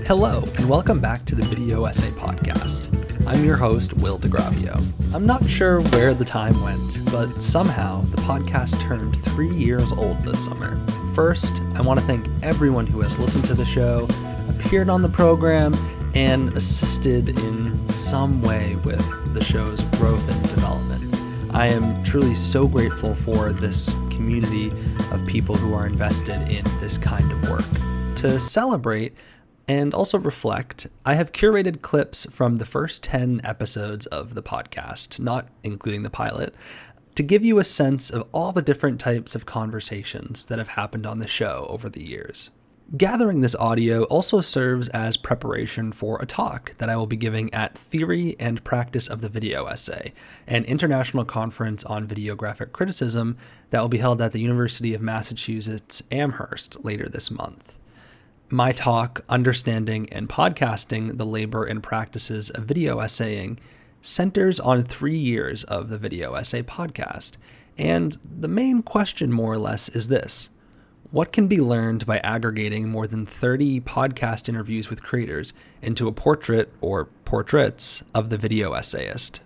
Hello, and welcome back to the Video Essay Podcast. I'm your host, Will DeGravio. I'm not sure where the time went, but somehow the podcast turned 3 years old this summer. First, I want to thank everyone who has listened to the show, appeared on the program, and assisted in some way with the show's growth and development. I am truly so grateful for this community of people who are invested in this kind of work. To celebrate and also reflect, I have curated clips from the first 10 episodes of the podcast, not including the pilot, to give you a sense of all the different types of conversations that have happened on the show over the years. Gathering this audio also serves as preparation for a talk that I will be giving at Theory and Practice of the Video Essay, an international conference on videographic criticism that will be held at the University of Massachusetts Amherst later this month. My talk, Understanding and Podcasting the Labor and Practices of Video Essaying, centers on 3 years of the Video Essay podcast, and the main question more or less is this: what can be learned by aggregating more than 30 podcast interviews with creators into a portrait or portraits of the video essayist?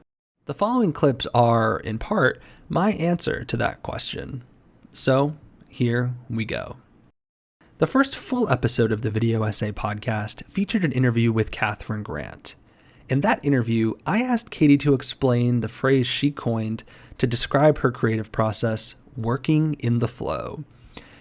The following clips are, in part, my answer to that question. So, here we go. The first full episode of the Video Essay Podcast featured an interview with Katherine Grant. In that interview, I asked Katie to explain the phrase she coined to describe her creative process, working in the flow.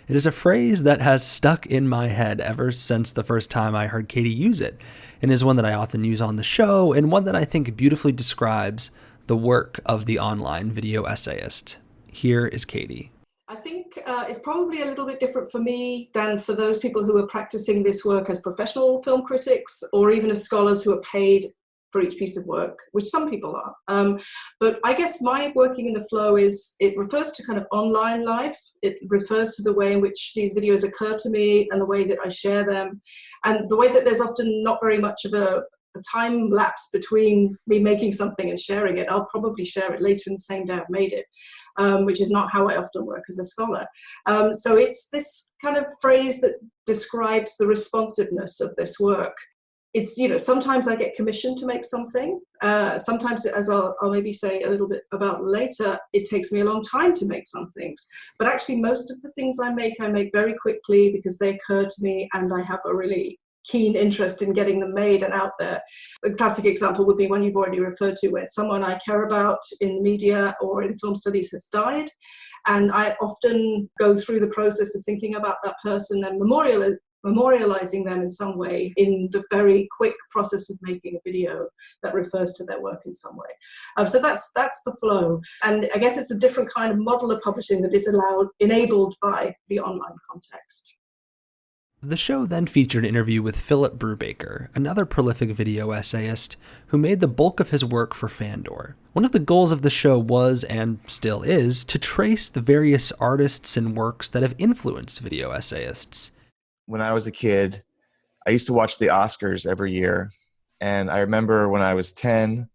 It is a phrase that has stuck in my head ever since the first time I heard Katie use it, and is one that I often use on the show, and one that I think beautifully describes the work of the online video essayist. Here is Katie. I think it's probably a little bit different for me than for those people who are practicing this work as professional film critics, or even as scholars who are paid for each piece of work, which some people are. But I guess my working in the flow it refers to kind of online life. It refers to the way in which these videos occur to me and the way that I share them, and the way that there's often not very much of a time lapse between me making something and sharing it. I'll probably share it later in the same day I've made it, which is not how I often work as a scholar. So it's this kind of phrase that describes the responsiveness of this work. It's, sometimes I get commissioned to make something. Sometimes, as I'll maybe say a little bit about later, it takes me a long time to make some things. But actually, most of the things I make very quickly because they occur to me and I have a really keen interest in getting them made and out there. A classic example would be one you've already referred to, when someone I care about in media or in film studies has died. And I often go through the process of thinking about that person and memorializing them in some way in the very quick process of making a video that refers to their work in some way. So that's the flow. And I guess it's a different kind of model of publishing that is enabled by the online context. The show then featured an interview with Philip Brubaker, another prolific video essayist who made the bulk of his work for Fandor. One of the goals of the show was, and still is, to trace the various artists and works that have influenced video essayists. When I was a kid, I used to watch the Oscars every year. And I remember when I was 10,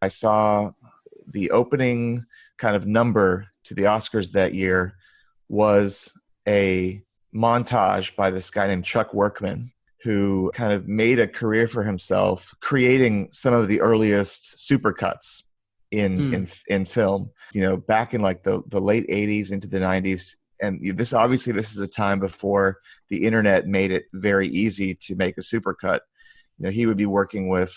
I saw the opening kind of number to the Oscars that year was a montage by this guy named Chuck Workman, who kind of made a career for himself creating some of the earliest supercuts in film, back in like the late 80s into the 90s. And this is a time before the internet made it very easy to make a supercut. He would be working with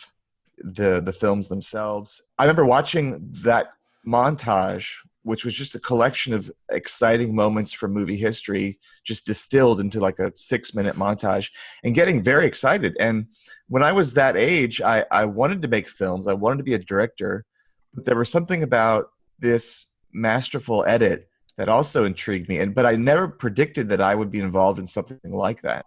the films themselves. I remember watching that montage, which was just a collection of exciting moments from movie history, just distilled into like a 6-minute montage, and getting very excited. And when I was that age, I wanted to make films. I wanted to be a director, but there was something about this masterful edit that also intrigued me. But I never predicted that I would be involved in something like that.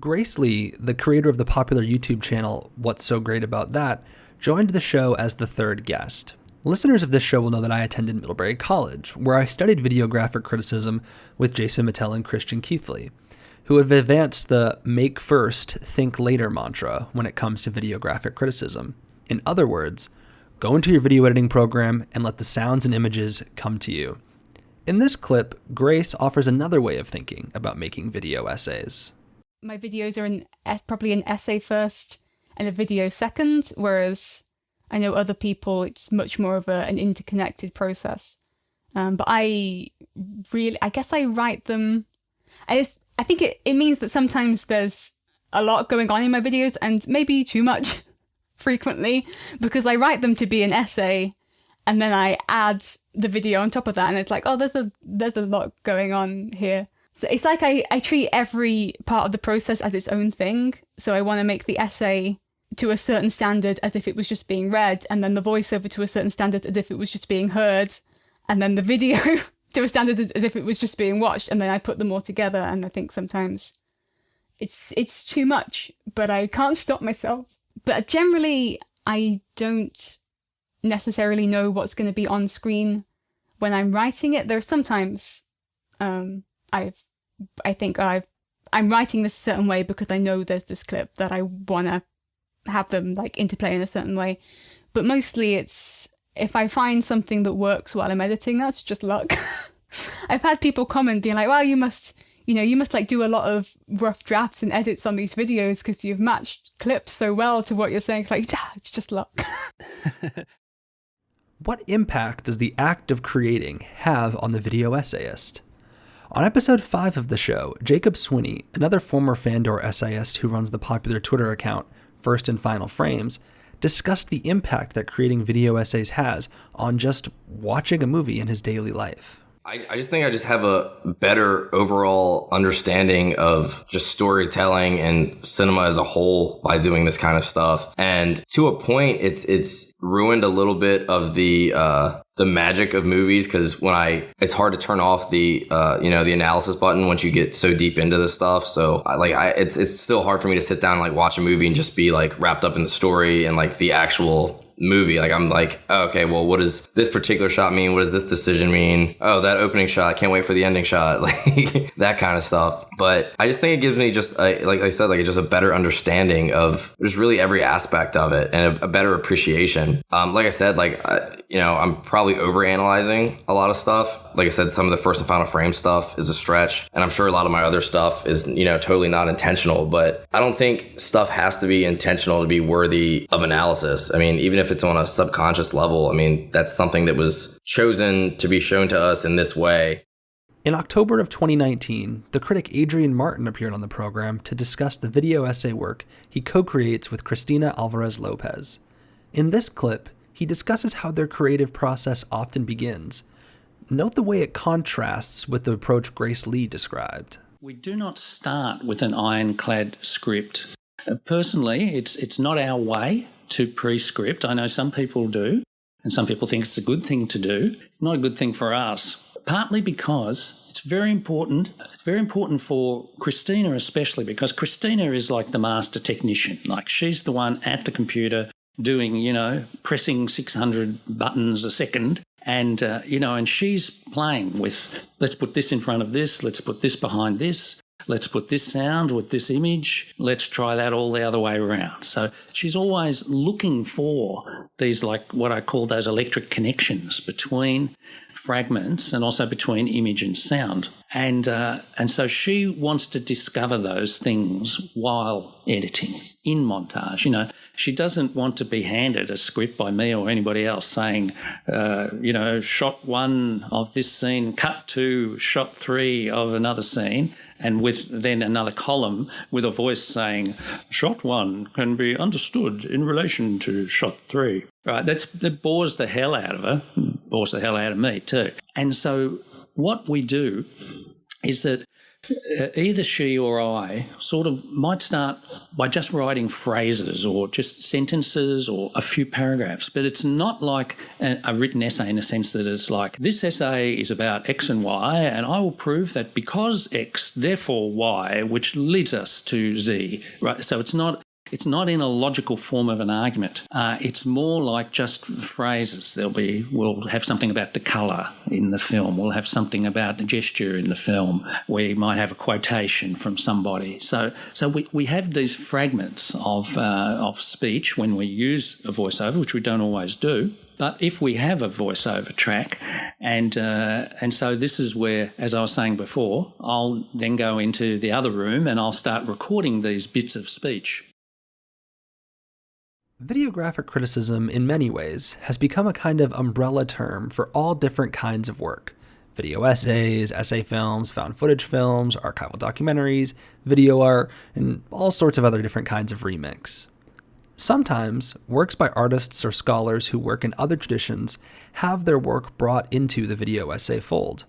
Grace Lee, the creator of the popular YouTube channel What's So Great About That, joined the show as the third guest. Listeners of this show will know that I attended Middlebury College, where I studied videographic criticism with Jason Mittell and Christian Keithley, who have advanced the make first, think later mantra when it comes to videographic criticism. In other words, go into your video editing program and let the sounds and images come to you. In this clip, Grace offers another way of thinking about making video essays. my videos are probably an essay first and a video second, whereas I know other people, it's much more of an interconnected process. But I guess I write them. I think it means that sometimes there's a lot going on in my videos, and maybe too much frequently, because I write them to be an essay, and then I add the video on top of that, and it's like, oh, there's a lot going on here. So it's like I treat every part of the process as its own thing. So I want to make the essay to a certain standard as if it was just being read, and then the voiceover to a certain standard as if it was just being heard, and then the video to a standard as if it was just being watched, and then I put them all together. And I think sometimes it's too much, but I can't stop myself. But generally, I don't necessarily know what's going to be on screen when I'm writing it. There are sometimes I'm writing this a certain way because I know there's this clip that I want to have them like interplay in a certain way. But mostly it's, if I find something that works while I'm editing, that's just luck. I've had people comment being like, wow, you must like do a lot of rough drafts and edits on these videos because you've matched clips so well to what you're saying. It's like, it's just luck. What impact does the act of creating have on the video essayist? On episode 5 of the show, Jacob Swinney, another former Fandor essayist who runs the popular Twitter account First and Final Frames, discussed the impact that creating video essays has on just watching a movie in his daily life. I just think I just have a better overall understanding of just storytelling and cinema as a whole by doing this kind of stuff. And to a point, it's ruined a little bit of the magic of movies, because it's hard to turn off the the analysis button once you get so deep into this stuff. So it's still hard for me to sit down and like watch a movie and just be like wrapped up in the story and like the actual movie. Like I'm like, oh, okay, well, what does this particular shot mean? What does this decision mean? Oh, that opening shot, I can't wait for the ending shot, like that kind of stuff. But I just think it gives me just like I said, like just a better understanding of just really every aspect of it and a better appreciation. Like I said, I'm probably overanalyzing a lot of stuff. Like I said, some of the First and Final Frame stuff is a stretch, and I'm sure a lot of my other stuff is, totally not intentional. But I don't think stuff has to be intentional to be worthy of analysis. I mean, even if it's on a subconscious level, I mean, that's something that was chosen to be shown to us in this way. In October of 2019, the critic Adrian Martin appeared on the program to discuss the video essay work he co-creates with Cristina Alvarez-Lopez. In this clip, he discusses how their creative process often begins. Note the way it contrasts with the approach Grace Lee described. We do not start with an ironclad script. Personally, it's not our way to pre-script. I know some people do, and some people think it's a good thing to do. It's not a good thing for us, partly because it's very important. It's very important for Christina especially, because Christina is like the master technician. Like she's the one at the computer doing, pressing 600 buttons a second. And, and she's playing with, let's put this in front of this, let's put this behind this, let's put this sound with this image, let's try that all the other way around. So she's always looking for these, like what I call those electric connections between fragments and also between image and sound. And so she wants to discover those things while editing, in montage. She doesn't want to be handed a script by me or anybody else saying, shot 1 of this scene, cut to shot 3 of another scene, and with then another column with a voice saying, shot 1 can be understood in relation to shot 3. Right, that bores the hell out of her, bores the hell out of me too. And so what we do is that either she or I sort of might start by just writing phrases or just sentences or a few paragraphs, but it's not like a written essay in a sense that it's like, this essay is about X and Y, and I will prove that because X, therefore Y, which leads us to Z. Right? So it's not in a logical form of an argument. It's more like just phrases. We'll have something about the colour in the film. We'll have something about the gesture in the film. We might have a quotation from somebody. So we have these fragments of speech when we use a voiceover, which we don't always do. But if we have a voiceover track, and so this is where, as I was saying before, I'll then go into the other room and I'll start recording these bits of speech. Videographic criticism, in many ways, has become a kind of umbrella term for all different kinds of work. Video essays, essay films, found footage films, archival documentaries, video art, and all sorts of other different kinds of remix. Sometimes, works by artists or scholars who work in other traditions have their work brought into the video essay fold.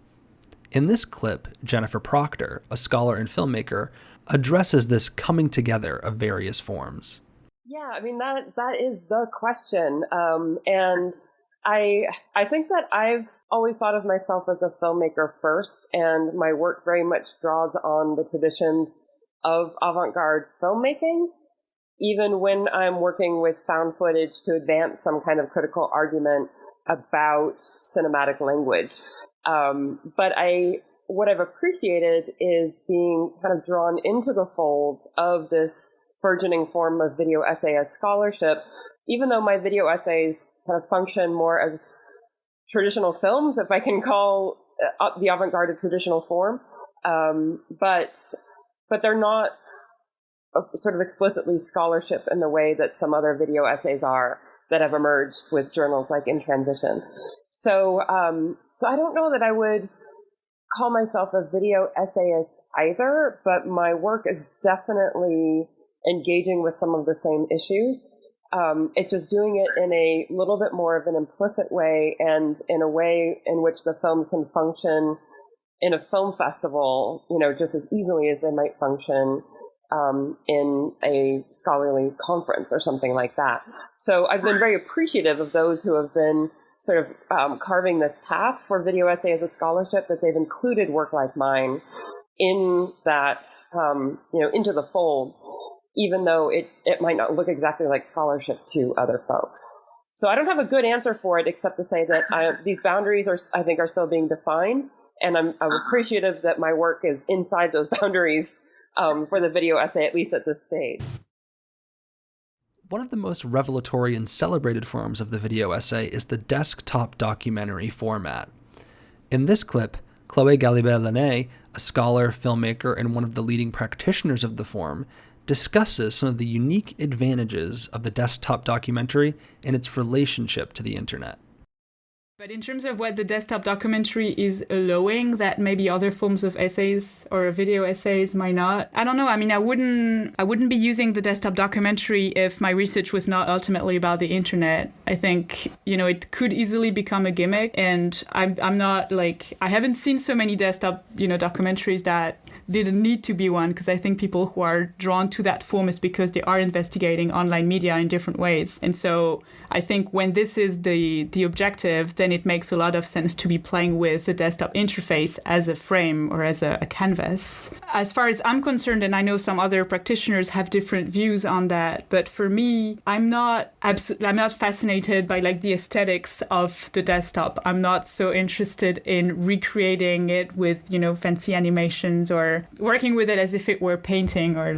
In this clip, Jennifer Proctor, a scholar and filmmaker, addresses this coming together of various forms. Yeah, I mean, that is the question. And I think that I've always thought of myself as a filmmaker first, and my work very much draws on the traditions of avant-garde filmmaking, even when I'm working with found footage to advance some kind of critical argument about cinematic language. But what I've appreciated is being kind of drawn into the folds of this burgeoning form of video essayist scholarship, even though my video essays kind of function more as traditional films, if I can call the avant-garde a traditional form. But they're not sort of explicitly scholarship in the way that some other video essays are that have emerged with journals like In Transition. So I don't know that I would call myself a video essayist either, but my work is definitely engaging with some of the same issues. It's just doing it in a little bit more of an implicit way, and in a way in which the films can function in a film festival, just as easily as they might function in a scholarly conference or something like that. So I've been very appreciative of those who have been sort of carving this path for video essay as a scholarship, that they've included work like mine in that, into the fold, even though it might not look exactly like scholarship to other folks. So I don't have a good answer for it, except to say that these boundaries are still being defined, and I'm appreciative that my work is inside those boundaries for the video essay, at least at this stage. One of the most revelatory and celebrated forms of the video essay is the desktop documentary format. In this clip, Chloé Galibert-Laîné, a scholar, filmmaker, and one of the leading practitioners of the form, discusses some of the unique advantages of the desktop documentary and its relationship to the internet. But in terms of what the desktop documentary is allowing that maybe other forms of essays or video essays might not, I don't know. I mean, I wouldn't be using the desktop documentary if my research was not ultimately about the internet. I think, it could easily become a gimmick, and I'm not I haven't seen so many desktop, documentaries that didn't need to be one, because I think people who are drawn to that form is because they are investigating online media in different ways. And so I think when this is the objective, then it makes a lot of sense to be playing with the desktop interface as a frame or as a canvas. As far as I'm concerned, and I know some other practitioners have different views on that, but for me, I'm not fascinated by the aesthetics of the desktop. I'm not so interested in recreating it with, fancy animations or working with it as if it were painting or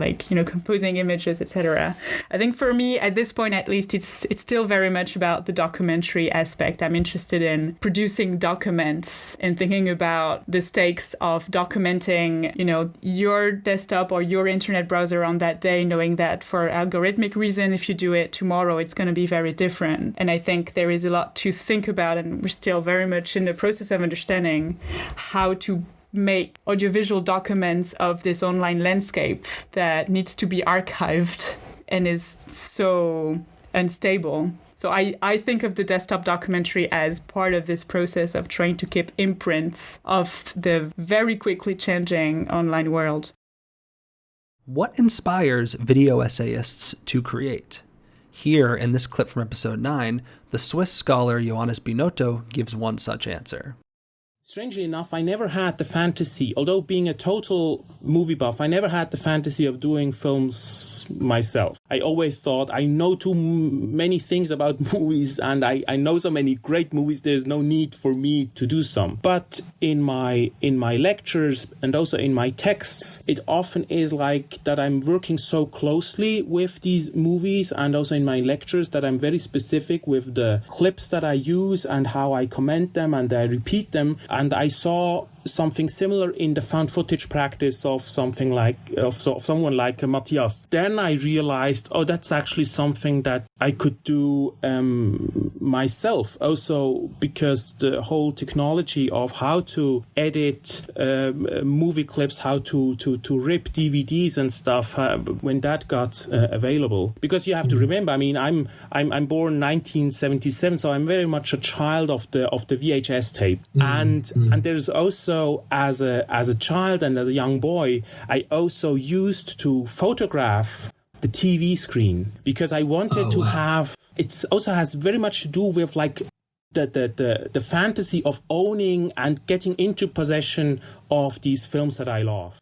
composing images, etc. I think for me, at this point at least, it's still very much about the documentary aspect. I'm interested in producing documents and thinking about the stakes of documenting, your desktop or your internet browser on that day, knowing that for algorithmic reason, if you do it tomorrow, it's going to be very different. And I think there is a lot to think about, and we're still very much in the process of understanding how to make audiovisual documents of this online landscape that needs to be archived and is so unstable. So I think of the desktop documentary as part of this process of trying to keep imprints of the very quickly changing online world. What inspires video essayists to create? Here, in this clip from episode 9, the Swiss scholar Johannes Binotto gives one such answer. Strangely enough, I never had the fantasy, although being a total movie buff, I never had the fantasy of doing films myself. I always thought I know too many things about movies and I know so many great movies, there's no need for me to do some. But in my lectures and also in my texts, it often is like that I'm working so closely with these movies, and also in my lectures that I'm very specific with the clips that I use and how I comment them and I repeat them. And I saw something similar in the found footage practice of someone like Matthias. Then I realized, that's actually something that I could do myself also, because the whole technology of how to edit movie clips, how to rip DVDs and stuff, when that got available. Because you have to remember, I mean, I'm born 1977, so I'm very much a child of the VHS tape, and there's also, as a child and as a young boy, I also used to photograph the TV screen because I wanted to have. It also has very much to do with like the fantasy of owning and getting into possession of these films that I love.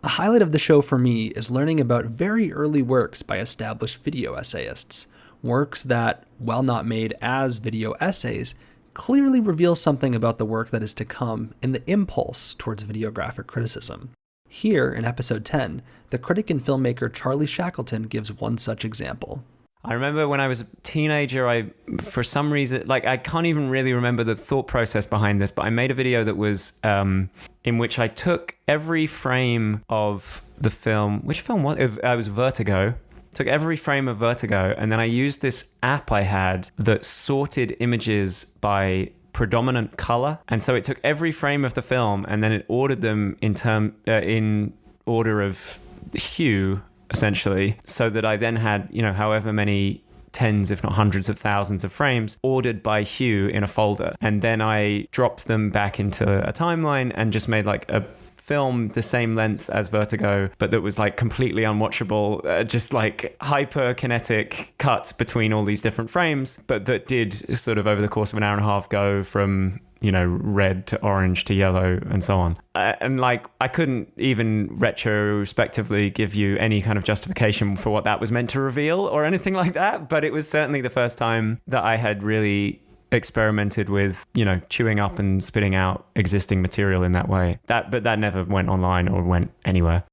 A highlight of the show for me is learning about very early works by established video essayists, works that, while not made as video essays, clearly reveals something about the work that is to come in the impulse towards videographic criticism. Here, in episode 10, the critic and filmmaker Charlie Shackleton gives one such example. I remember when I was a teenager, for some reason, I can't even really remember the thought process behind this, but I made a video that was in which I took every frame of the film. Which film was it? It was Vertigo. Took every frame of Vertigo, and then I used this app I had that sorted images by predominant color. And so it took every frame of the film and then it ordered them in order of hue, essentially, so that I then had, however many tens, if not hundreds of thousands of frames ordered by hue in a folder. And then I dropped them back into a timeline and just made like a film the same length as Vertigo, but that was like completely unwatchable, just like hyper-kinetic cuts between all these different frames, but that did sort of over the course of an hour and a half go from, red to orange to yellow and so on. And I couldn't even retrospectively give you any kind of justification for what that was meant to reveal or anything like that, but it was certainly the first time that I had really experimented with, chewing up and spitting out existing material in that way. But that never went online or went anywhere.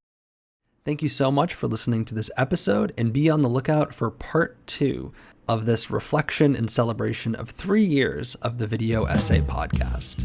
Thank you so much for listening to this episode, and be on the lookout for part 2 of this reflection and celebration of 3 years of the Video Essay Podcast.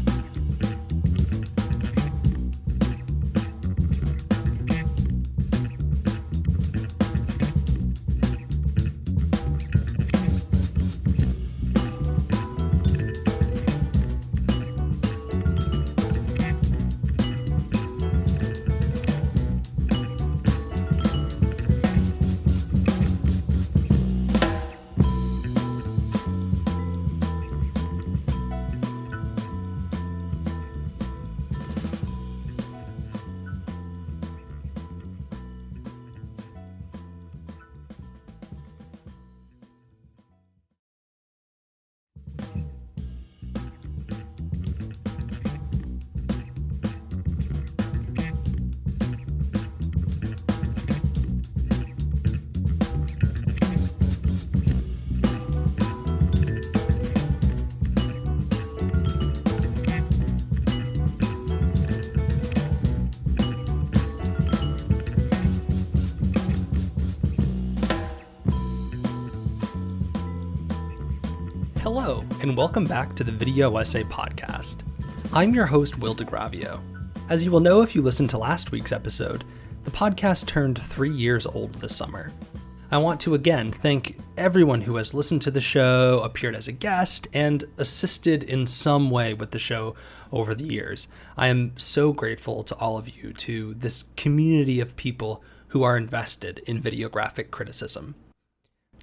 Hello, and welcome back to the Video Essay Podcast. I'm your host, Will DeGravio. As you will know if you listened to last week's episode, the podcast turned 3 years old this summer. I want to again thank everyone who has listened to the show, appeared as a guest, and assisted in some way with the show over the years. I am so grateful to all of you, to this community of people who are invested in videographic criticism.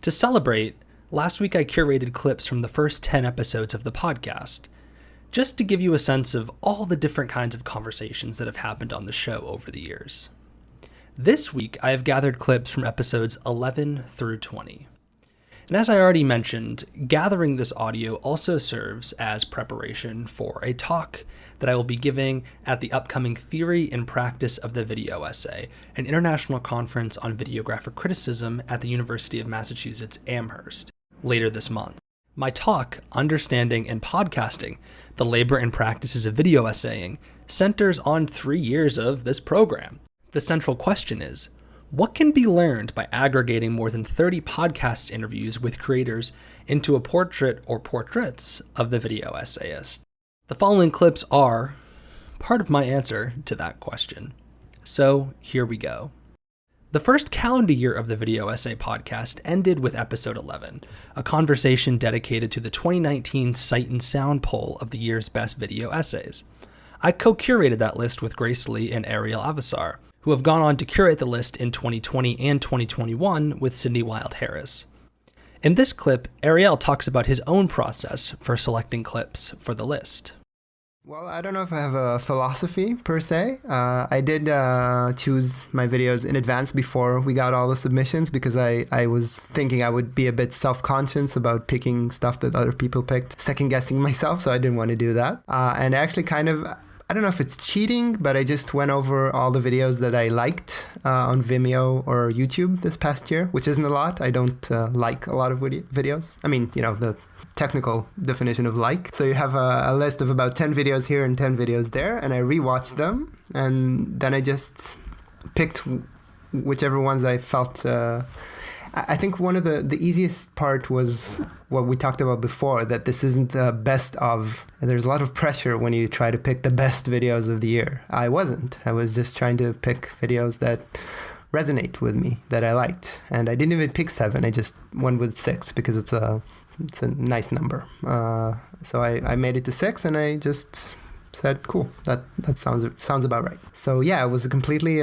To celebrate, last week I curated clips from the first 10 episodes of the podcast, just to give you a sense of all the different kinds of conversations that have happened on the show over the years. This week I have gathered clips from episodes 11 through 20. And as I already mentioned, gathering this audio also serves as preparation for a talk that I will be giving at the upcoming Theory and Practice of the Video Essay, an international conference on videographic criticism at the University of Massachusetts Amherst, later this month. My talk, Understanding and Podcasting, the Labor and Practices of Video Essaying, centers on 3 years of this program. The central question is, what can be learned by aggregating more than 30 podcast interviews with creators into a portrait or portraits of the video essayist? The following clips are part of my answer to that question. So here we go. The first calendar year of the Video Essay podcast ended with episode 11, a conversation dedicated to the 2019 Sight and Sound poll of the year's best video essays. I co-curated that list with Grace Lee and Ariel Avissar, who have gone on to curate the list in 2020 and 2021 with Cydnii Wilde Harris. In this clip, Ariel talks about his own process for selecting clips for the list. Well, I don't know if I have a philosophy per se. I did choose my videos in advance before we got all the submissions because I was thinking I would be a bit self-conscious about picking stuff that other people picked, second-guessing myself, so I didn't want to do that. And actually kind of, I don't know if it's cheating, but I just went over all the videos that I liked on Vimeo or YouTube this past year, which isn't a lot. I don't like a lot of videos. I mean, you know, the technical definition of like. So you have a list of about 10 videos here and 10 videos there, and I rewatched them, and then I just picked whichever ones I felt... I think one of the easiest part was what we talked about before, that this isn't the best of. There's a lot of pressure when you try to pick the best videos of the year. I wasn't. I was just trying to pick videos that resonate with me, that I liked. And I didn't even pick 7. I just went with 6 because it's a nice number. So I made it to 6, and I just said, cool, that sounds about right. So yeah, it was completely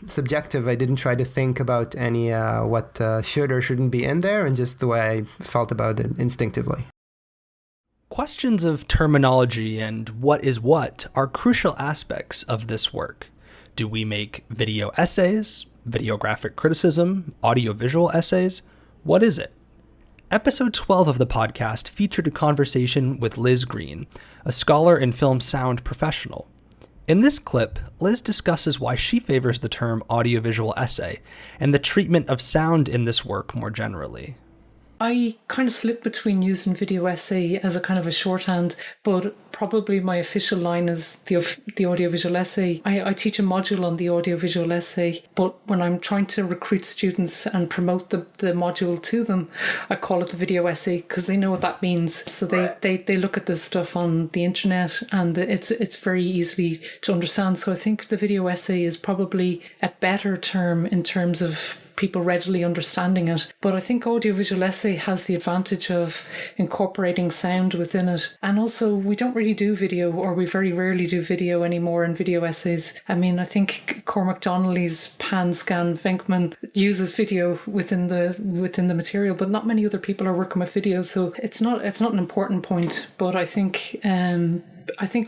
subjective. I didn't try to think about any what should or shouldn't be in there, and just the way I felt about it instinctively. Questions of terminology and what is what are crucial aspects of this work. Do we make video essays, videographic criticism, audiovisual essays? What is it? Episode 12 of the podcast featured a conversation with Liz Greene, a scholar and film sound professional. In this clip, Liz discusses why she favors the term audiovisual essay and the treatment of sound in this work more generally. I kind of slip between using video essay as a kind of a shorthand, but probably my official line is the audiovisual essay. I teach a module on the audiovisual essay, but when I'm trying to recruit students and promote the module to them, I call it the video essay because they know what that means. So they look at this stuff on the internet, and it's very easily to understand. So I think the video essay is probably a better term in terms of people readily understanding it. But I think audiovisual essay has the advantage of incorporating sound within it. And also, we don't really do video, or we very rarely do video anymore in video essays. I mean, I think Cormac Donnelly's Pan Scan Venkman uses video within the material, but not many other people are working with video. So it's not an important point, but I think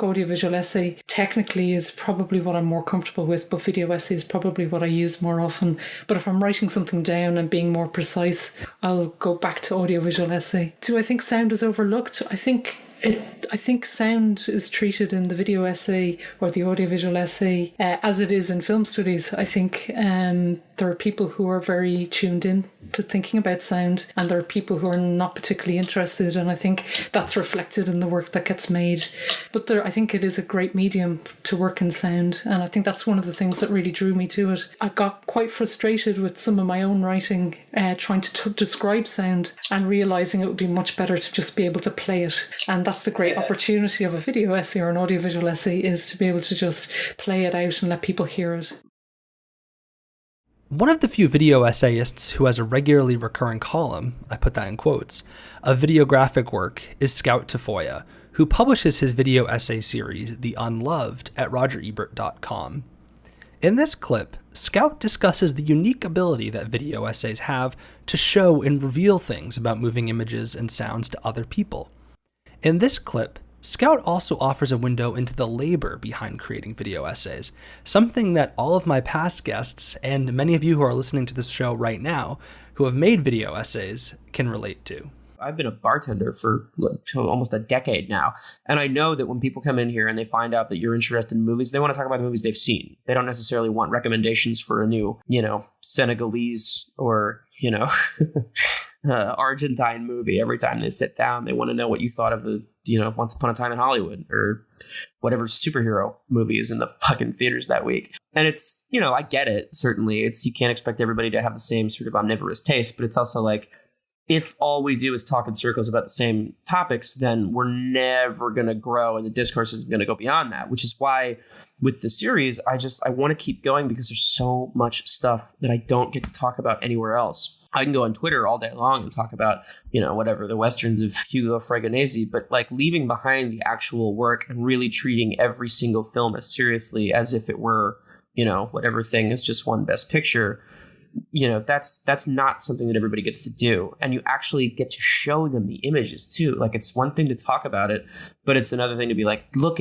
audiovisual essay technically is probably what I'm more comfortable with, but video essay is probably what I use more often. But if I'm writing something down and being more precise, I'll go back to audiovisual essay. Do I think sound is overlooked? I think sound is treated in the video essay or the audiovisual essay as it is in film studies. I think there are people who are very tuned in to thinking about sound, and there are people who are not particularly interested, and I think that's reflected in the work that gets made. But I think it is a great medium to work in sound, and I think that's one of the things that really drew me to it. I got quite frustrated with some of my own writing, trying to describe sound and realising it would be much better to just be able to play it. And that's the great opportunity of a video essay or an audiovisual essay, is to be able to just play it out and let people hear it. One of the few video essayists who has a regularly recurring column, I put that in quotes, of videographic work is Scout Tafoya, who publishes his video essay series, The Unloved, at rogerebert.com. In this clip, Scout discusses the unique ability that video essays have to show and reveal things about moving images and sounds to other people. In this clip, Scout also offers a window into the labor behind creating video essays, something that all of my past guests, and many of you who are listening to this show right now, who have made video essays, can relate to. I've been a bartender for almost a decade now. And I know that when people come in here and they find out that you're interested in movies, they want to talk about the movies they've seen. They don't necessarily want recommendations for a new, Senegalese or, Argentine movie. Every time they sit down, they want to know what you thought of the, Once Upon a Time in Hollywood or whatever superhero movie is in the fucking theaters that week. And it's, I get it. Certainly you can't expect everybody to have the same sort of omnivorous taste, but it's also like, if all we do is talk in circles about the same topics, then we're never going to grow and the discourse isn't going to go beyond that, which is why with the series, I want to keep going because there's so much stuff that I don't get to talk about anywhere else. I can go on Twitter all day long and talk about, whatever, the Westerns of Hugo Fregonese, but like leaving behind the actual work and really treating every single film as seriously as if it were, whatever thing is just one best picture. That's not something that everybody gets to do. And you actually get to show them the images too. Like, it's one thing to talk about it, but it's another thing to be like, look,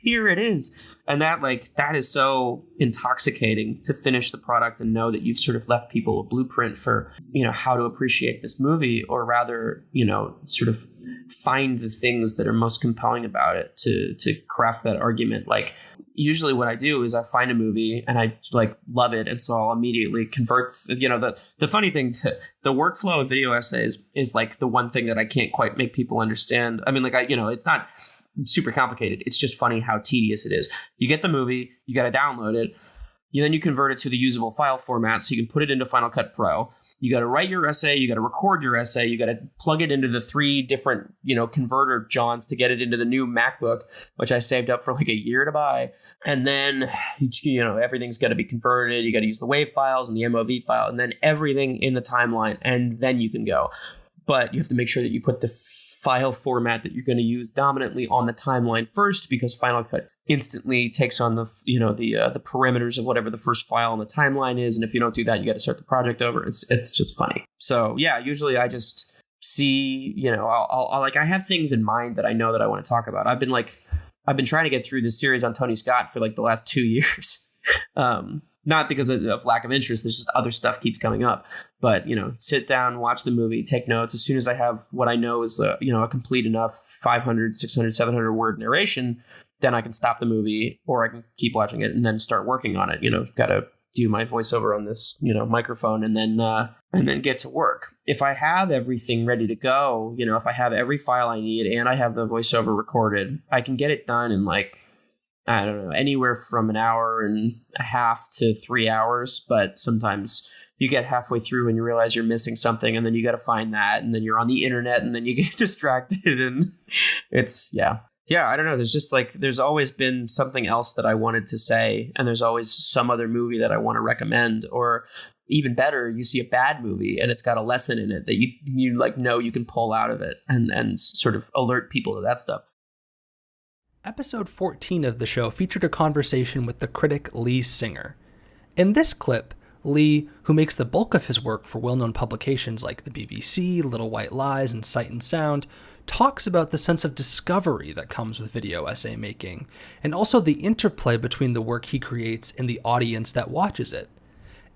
here it is. And that is so intoxicating to finish the product and know that you've sort of left people a blueprint for, how to appreciate this movie, or rather, sort of find the things that are most compelling about it to craft that argument. Like, usually what I do is I find a movie and I love it. And so I'll immediately convert, the funny thing, the workflow of video essays is like the one thing that I can't quite make people understand. I mean, it's not super complicated. It's just funny how tedious it is. You get the movie, you got to download it. Then you convert it to the usable file format so you can put it into Final Cut Pro. You got to write your essay. You got to record your essay. You got to plug it into the 3 different, converter johns to get it into the new MacBook, which I saved up for like a year to buy. And then, everything's got to be converted. You got to use the WAV files and the MOV file and then everything in the timeline. And then you can go. But you have to make sure that you put the file format that you're going to use dominantly on the timeline first, because Final Cut instantly takes on the parameters of whatever the first file on the timeline is. And if you don't do that, you got to start the project over. It's just funny. So yeah, usually I just see, I have things in mind that I know that I want to talk about. I've been trying to get through this series on Tony Scott for the last 2 years. Not because of lack of interest, there's just other stuff keeps coming up. But, sit down, watch the movie, take notes. As soon as I have what I know is, a complete enough 500, 600, 700 word narration, then I can stop the movie or I can keep watching it and then start working on it. Got to do my voiceover on this, microphone and then get to work. If I have everything ready to go, if I have every file I need and I have the voiceover recorded, I can get it done in I don't know, anywhere from an hour and a half to 3 hours. But sometimes you get halfway through and you realize you're missing something and then you got to find that. And then you're on the internet and then you get distracted and it's, yeah, I don't know. There's just there's always been something else that I wanted to say. And there's always some other movie that I want to recommend, or even better, you see a bad movie and it's got a lesson in it that you know you can pull out of it and sort of alert people to that stuff. Episode 14 of the show featured a conversation with the critic Leigh Singer. In this clip, Leigh, who makes the bulk of his work for well-known publications like the BBC, Little White Lies, and Sight and Sound, talks about the sense of discovery that comes with video essay making, and also the interplay between the work he creates and the audience that watches it.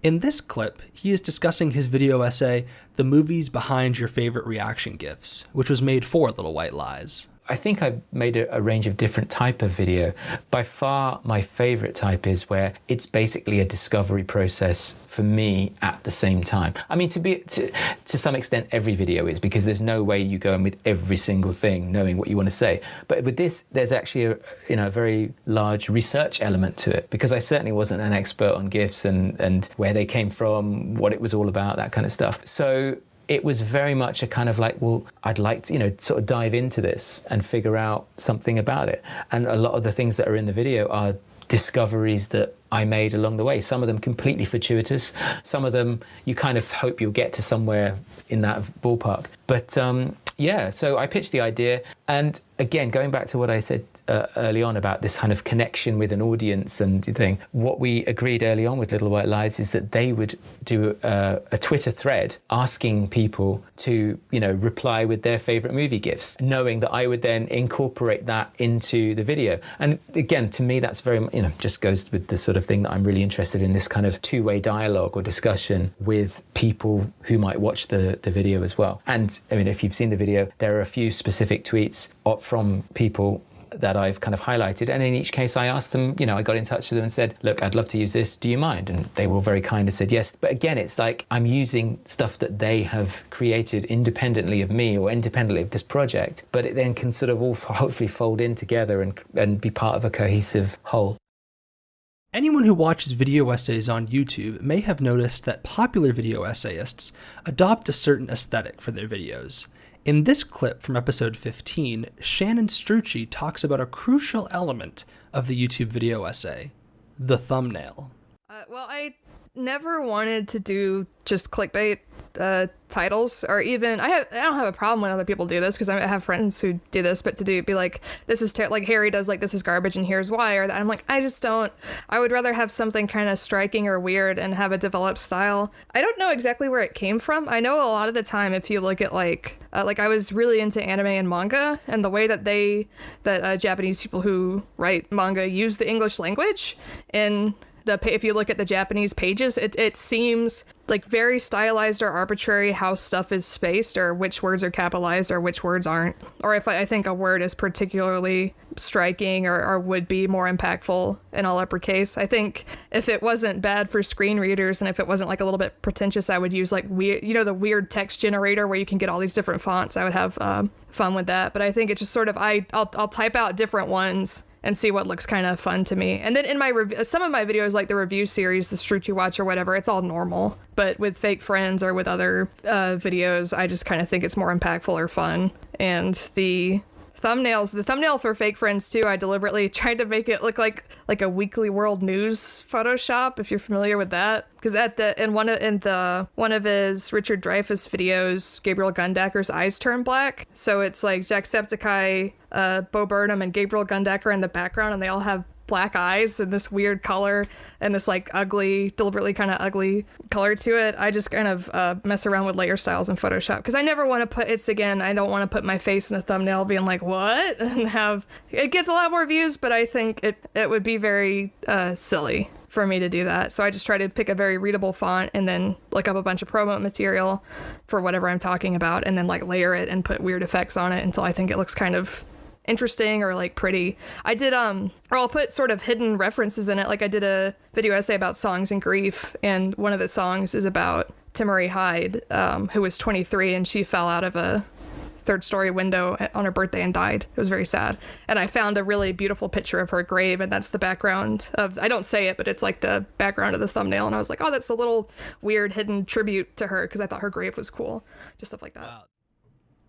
In this clip, he is discussing his video essay, The Movies Behind Your Favorite Reaction GIFs, which was made for Little White Lies. I think I've made a range of different type of video. By far, my favorite type is where it's basically a discovery process for me at the same time. I mean, to some extent, every video is, because there's no way you go in with every single thing knowing what you want to say. But with this, there's actually a very large research element to it, because I certainly wasn't an expert on GIFs and where they came from, what it was all about, that kind of stuff. So it was very much a kind of I'd like to, sort of dive into this and figure out something about it. And a lot of the things that are in the video are discoveries that I made along the way. Some of them completely fortuitous. Some of them you kind of hope you'll get to somewhere in that ballpark. But so I pitched the idea, and again, going back to what I said early on about this kind of connection with an audience and thing, what we agreed early on with Little White Lies is that they would do a Twitter thread asking people to, reply with their favorite movie gifs, knowing that I would then incorporate that into the video. And again, to me, that's very, just goes with the sort of thing that I'm really interested in, this kind of two-way dialogue or discussion with people who might watch the video as well. And I mean, if you've seen the video, there are a few specific tweets from people that I've kind of highlighted. And in each case, I asked them, I got in touch with them and said, look, I'd love to use this. Do you mind? And they were very kind and said yes. But again, it's like I'm using stuff that they have created independently of me or independently of this project, but it then can sort of all hopefully fold in together and be part of a cohesive whole. Anyone who watches video essays on YouTube may have noticed that popular video essayists adopt a certain aesthetic for their videos. In this clip from episode 15, Shannon Strucci talks about a crucial element of the YouTube video essay, the thumbnail. Well, I never wanted to do just clickbait titles, or even I don't have a problem when other people do this because I have friends who do this, but to be like, this is like Harry does, like, this is garbage and here's why, or that, I'm like, I just don't. I would rather have something kind of striking or weird and have a developed style. I don't know exactly where it came from. I know a lot of the time, if you look at like I was really into anime and manga, and the way that Japanese people who write manga use the English language in if you look at the Japanese pages, it seems like very stylized or arbitrary how stuff is spaced, or which words are capitalized or which words aren't. Or if I think a word is particularly striking or would be more impactful in all uppercase. I think if it wasn't bad for screen readers and if it wasn't like a little bit pretentious, I would use like weird, the weird text generator where you can get all these different fonts. I would have fun with that. But I think it's just sort of, I'll type out different ones and see what looks kind of fun to me. And then in my some of my videos, like the review series, the Strucci Watch or whatever, it's all normal. But with Fake Friends or with other videos, I just kind of think it's more impactful or fun. And the thumbnail for Fake Friends too, I deliberately tried to make it look like a Weekly World News Photoshop, if you're familiar with that. Because in one of his Richard Dreyfuss videos, Gabriel Gundaker's eyes turn black. So it's like Jacksepticeye, Bo Burnham, and Gabriel Gundaker in the background, and they all have black eyes and this weird color and this like ugly, deliberately kind of ugly color to it. I just kind of mess around with layer styles in Photoshop because I never want to I don't want to put my face in a thumbnail being like, what? And it gets a lot more views, but I think it would be very silly for me to do that. So I just try to pick a very readable font and then look up a bunch of promo material for whatever I'm talking about and then like layer it and put weird effects on it until I think it looks kind of interesting or like pretty. I did or I'll put sort of hidden references in it. Like I did a video essay about songs and grief, and one of the songs is about Timmerie Hyde, who was 23 and she fell out of a third-story window on her birthday and died. It was very sad. And I found a really beautiful picture of her grave, and that's the background of, I don't say it, but it's like the background of the thumbnail. And I was like, oh, that's a little weird hidden tribute to her because I thought her grave was cool. Just stuff like that. Wow.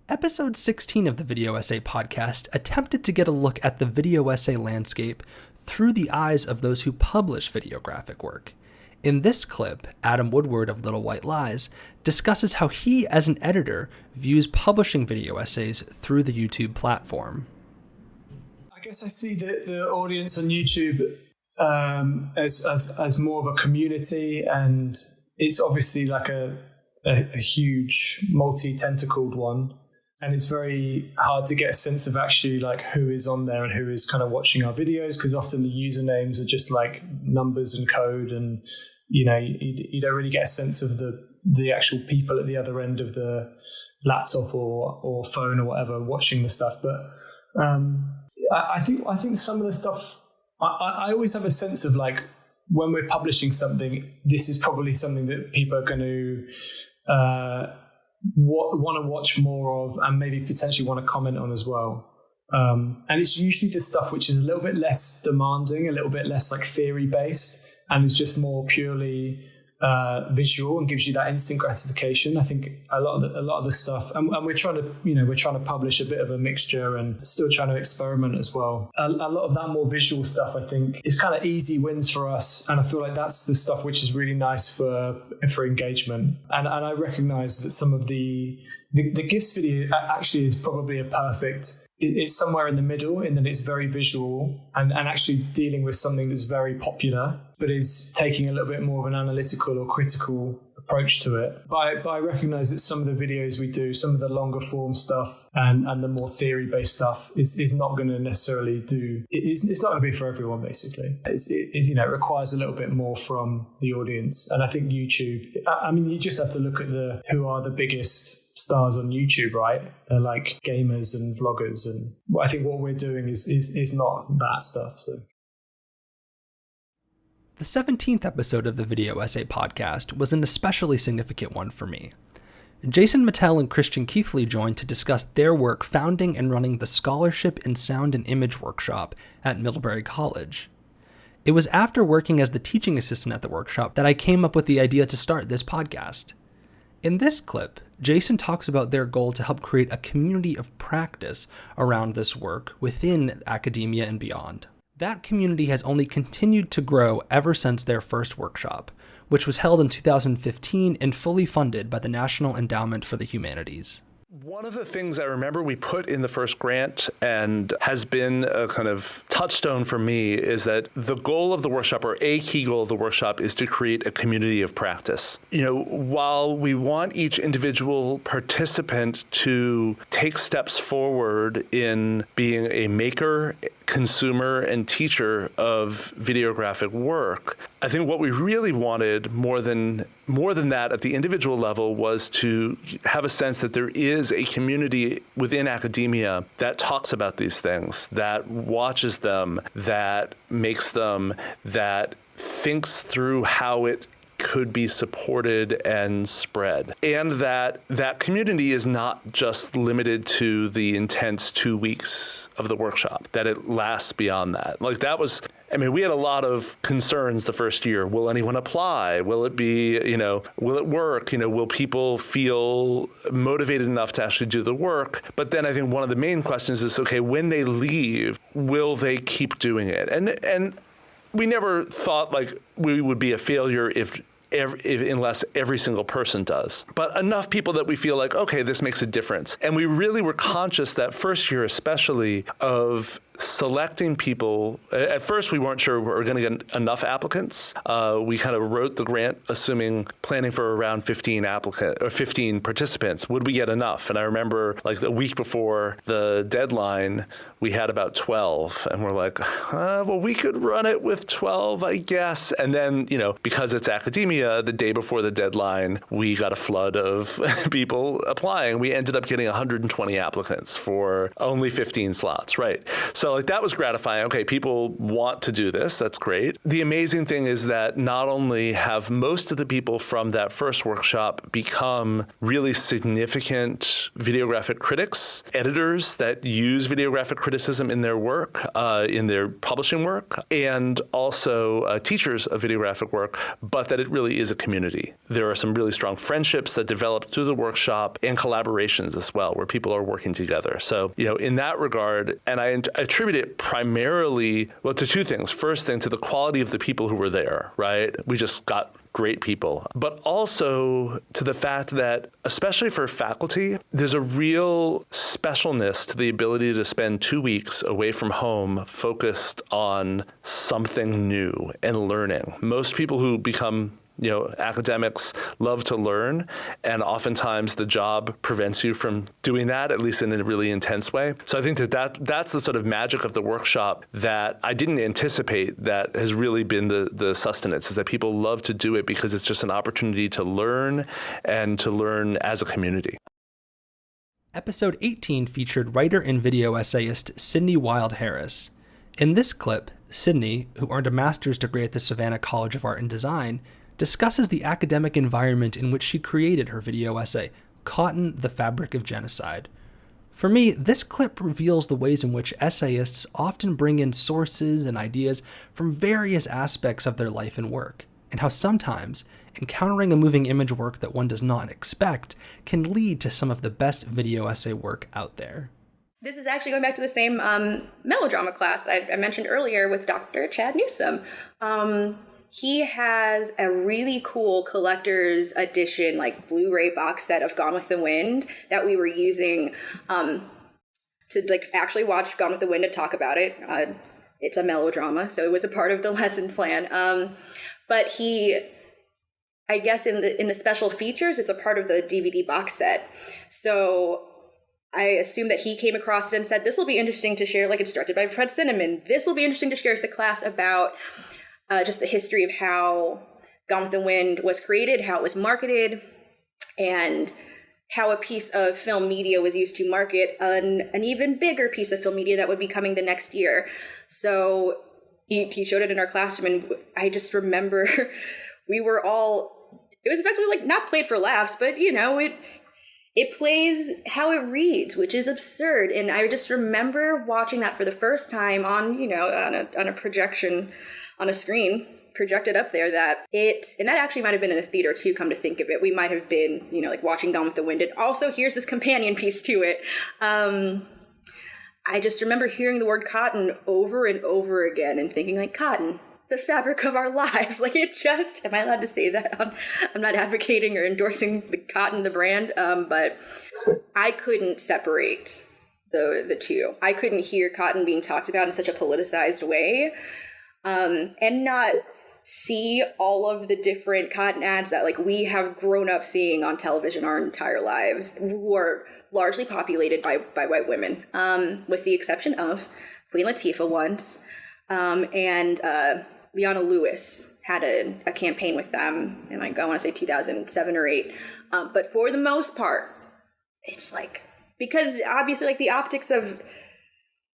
Episode 16 of the Video Essay Podcast attempted to get a look at the video essay landscape through the eyes of those who publish videographic work. In this clip, Adam Woodward of Little White Lies discusses how he, as an editor, views publishing video essays through the YouTube platform. I guess I see the audience on YouTube as more of a community, and it's obviously like a huge multi-tentacled one. And it's very hard to get a sense of actually like who is on there and who is kind of watching our videos, because often the usernames are just like numbers and code, and you don't really get a sense of the actual people at the other end of the laptop or phone or whatever watching the stuff. But I think some of the stuff I always have a sense of like when we're publishing something, this is probably something that people are going to want to watch more of and maybe potentially want to comment on as well. And it's usually the stuff which is a little bit less demanding, a little bit less like theory based, and is just more purely visual and gives you that instant gratification. I think a lot of the stuff, and we're trying to publish a bit of a mixture and still trying to experiment as well. A lot of that more visual stuff, I think, is kind of easy wins for us, and I feel like that's the stuff which is really nice for engagement. And I recognize that some of the GIFs video actually is probably a perfect it's somewhere in the middle in that it's very visual and actually dealing with something that's very popular, but is taking a little bit more of an analytical or critical approach to it. But I recognize that some of the videos we do, some of the longer form stuff and the more theory-based stuff is not going to necessarily do, it's not going to be for everyone, basically. It requires a little bit more from the audience. And I think YouTube, I mean, you just have to look at who are the biggest stars on YouTube, right? They're like gamers and vloggers, and I think what we're doing is not that stuff. So the 17th episode of the Video Essay Podcast was an especially significant one for me. Jason Mittell and Christian Keithley joined to discuss their work founding and running the Scholarship in Sound and Image workshop at Middlebury College. It was after working as the teaching assistant at the workshop that I came up with the idea to start this podcast. In this clip, Jason talks about their goal to help create a community of practice around this work within academia and beyond. That community has only continued to grow ever since their first workshop, which was held in 2015 and fully funded by the National Endowment for the Humanities. One of the things I remember we put in the first grant and has been a kind of touchstone for me is that the goal of the workshop, or a key goal of the workshop, is to create a community of practice. While we want each individual participant to take steps forward in being a maker, consumer, and teacher of videographic work, I think what we really wanted more than that at the individual level was to have a sense that there is a community within academia that talks about these things, that watches them, that makes them, that thinks through how it could be supported and spread. And that community is not just limited to the intense 2 weeks of the workshop, that it lasts beyond that. We had a lot of concerns the first year. Will anyone apply? Will it be, will it work? Will people feel motivated enough to actually do the work? But then I think one of the main questions is, okay, when they leave, will they keep doing it? And we never thought like we would be a failure unless every single person does. But enough people that we feel like, okay, this makes a difference. And we really were conscious that first year especially of selecting people. At first, we weren't sure we were going to get enough applicants. We kind of wrote the grant planning for around 15 participants. Would we get enough? And I remember like the week before the deadline, we had about 12. And we're like, well, we could run it with 12, I guess. And then, because it's academia, the day before the deadline, we got a flood of people applying. We ended up getting 120 applicants for only 15 slots, right? So that was gratifying. Okay, people want to do this. That's great. The amazing thing is that not only have most of the people from that first workshop become really significant videographic critics, editors that use videographic criticism in their work, in their publishing work, and also teachers of videographic work, but that it really is a community. There are some really strong friendships that develop through the workshop and collaborations as well, where people are working together. So, in that regard, and I attribute it primarily, to two things. First thing, to the quality of the people who were there, right? We just got great people, but also to the fact that, especially for faculty, there's a real specialness to the ability to spend 2 weeks away from home focused on something new and learning. Most people who become academics love to learn, and oftentimes the job prevents you from doing that, at least in a really intense way. So I think that's the sort of magic of the workshop that I didn't anticipate that has really been the sustenance, is that people love to do it because it's just an opportunity to learn and to learn as a community. Episode 18 featured writer and video essayist Cydnii Wilde Harris. In this clip, Cydnii, who earned a master's degree at the Savannah College of Art and Design, discusses the academic environment in which she created her video essay, Cotton, the Fabric of Genocide. For me, this clip reveals the ways in which essayists often bring in sources and ideas from various aspects of their life and work, and how sometimes encountering a moving image work that one does not expect can lead to some of the best video essay work out there. This is actually going back to the same melodrama class I mentioned earlier with Dr. Chad Newsom. He has a really cool collector's edition, like Blu-ray box set of Gone with the Wind that we were using to like actually watch Gone with the Wind and talk about it. It's a melodrama, so it was a part of the lesson plan. But I guess in the special features, it's a part of the DVD box set. So I assume that he came across it and said, this will be interesting to share, like it's directed by Fred Zinnemann. This will be interesting to share with the class about just the history of how Gone with the Wind was created, how it was marketed, and how a piece of film media was used to market an even bigger piece of film media that would be coming the next year. So he showed it in our classroom, and I just remember we were all, it was effectively like not played for laughs, but you know, it plays how it reads, which is absurd. And I just remember watching that for the first time on, you know, on a projection, on a screen projected up there, and that actually might have been in a theater too, come to think of it. We might have been, you know, like watching Gone with the Wind. And also here's this companion piece to it. I just remember hearing the word cotton over and over again and thinking like, cotton, the fabric of our lives. Like it just, am I allowed to say that? I'm not advocating or endorsing the cotton, the brand, but I couldn't separate the two. I couldn't hear cotton being talked about in such a politicized way, and not see all of the different cotton ads that like we have grown up seeing on television our entire lives, who are largely populated by white women, with the exception of Queen Latifah once, and Leona Lewis had a campaign with them, and I want to say 2007 or 8. But for the most part, it's like, because obviously like the optics of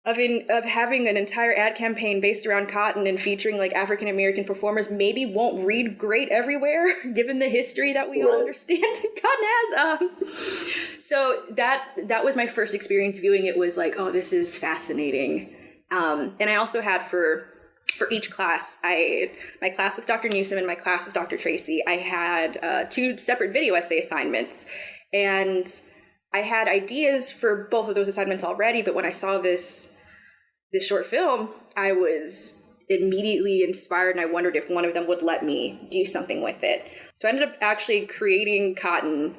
having an entire ad campaign based around cotton and featuring like African American performers maybe won't read great everywhere, given the history that we all understand cotton has. So that was my first experience viewing it, was like, oh, this is fascinating. And I also had for each class, my class with Dr. Newsom and my class with Dr. Tracy, I had 2 separate video essay assignments. And I had ideas for both of those assignments already, but when I saw this short film, I was immediately inspired, and I wondered if one of them would let me do something with it. So I ended up actually creating cotton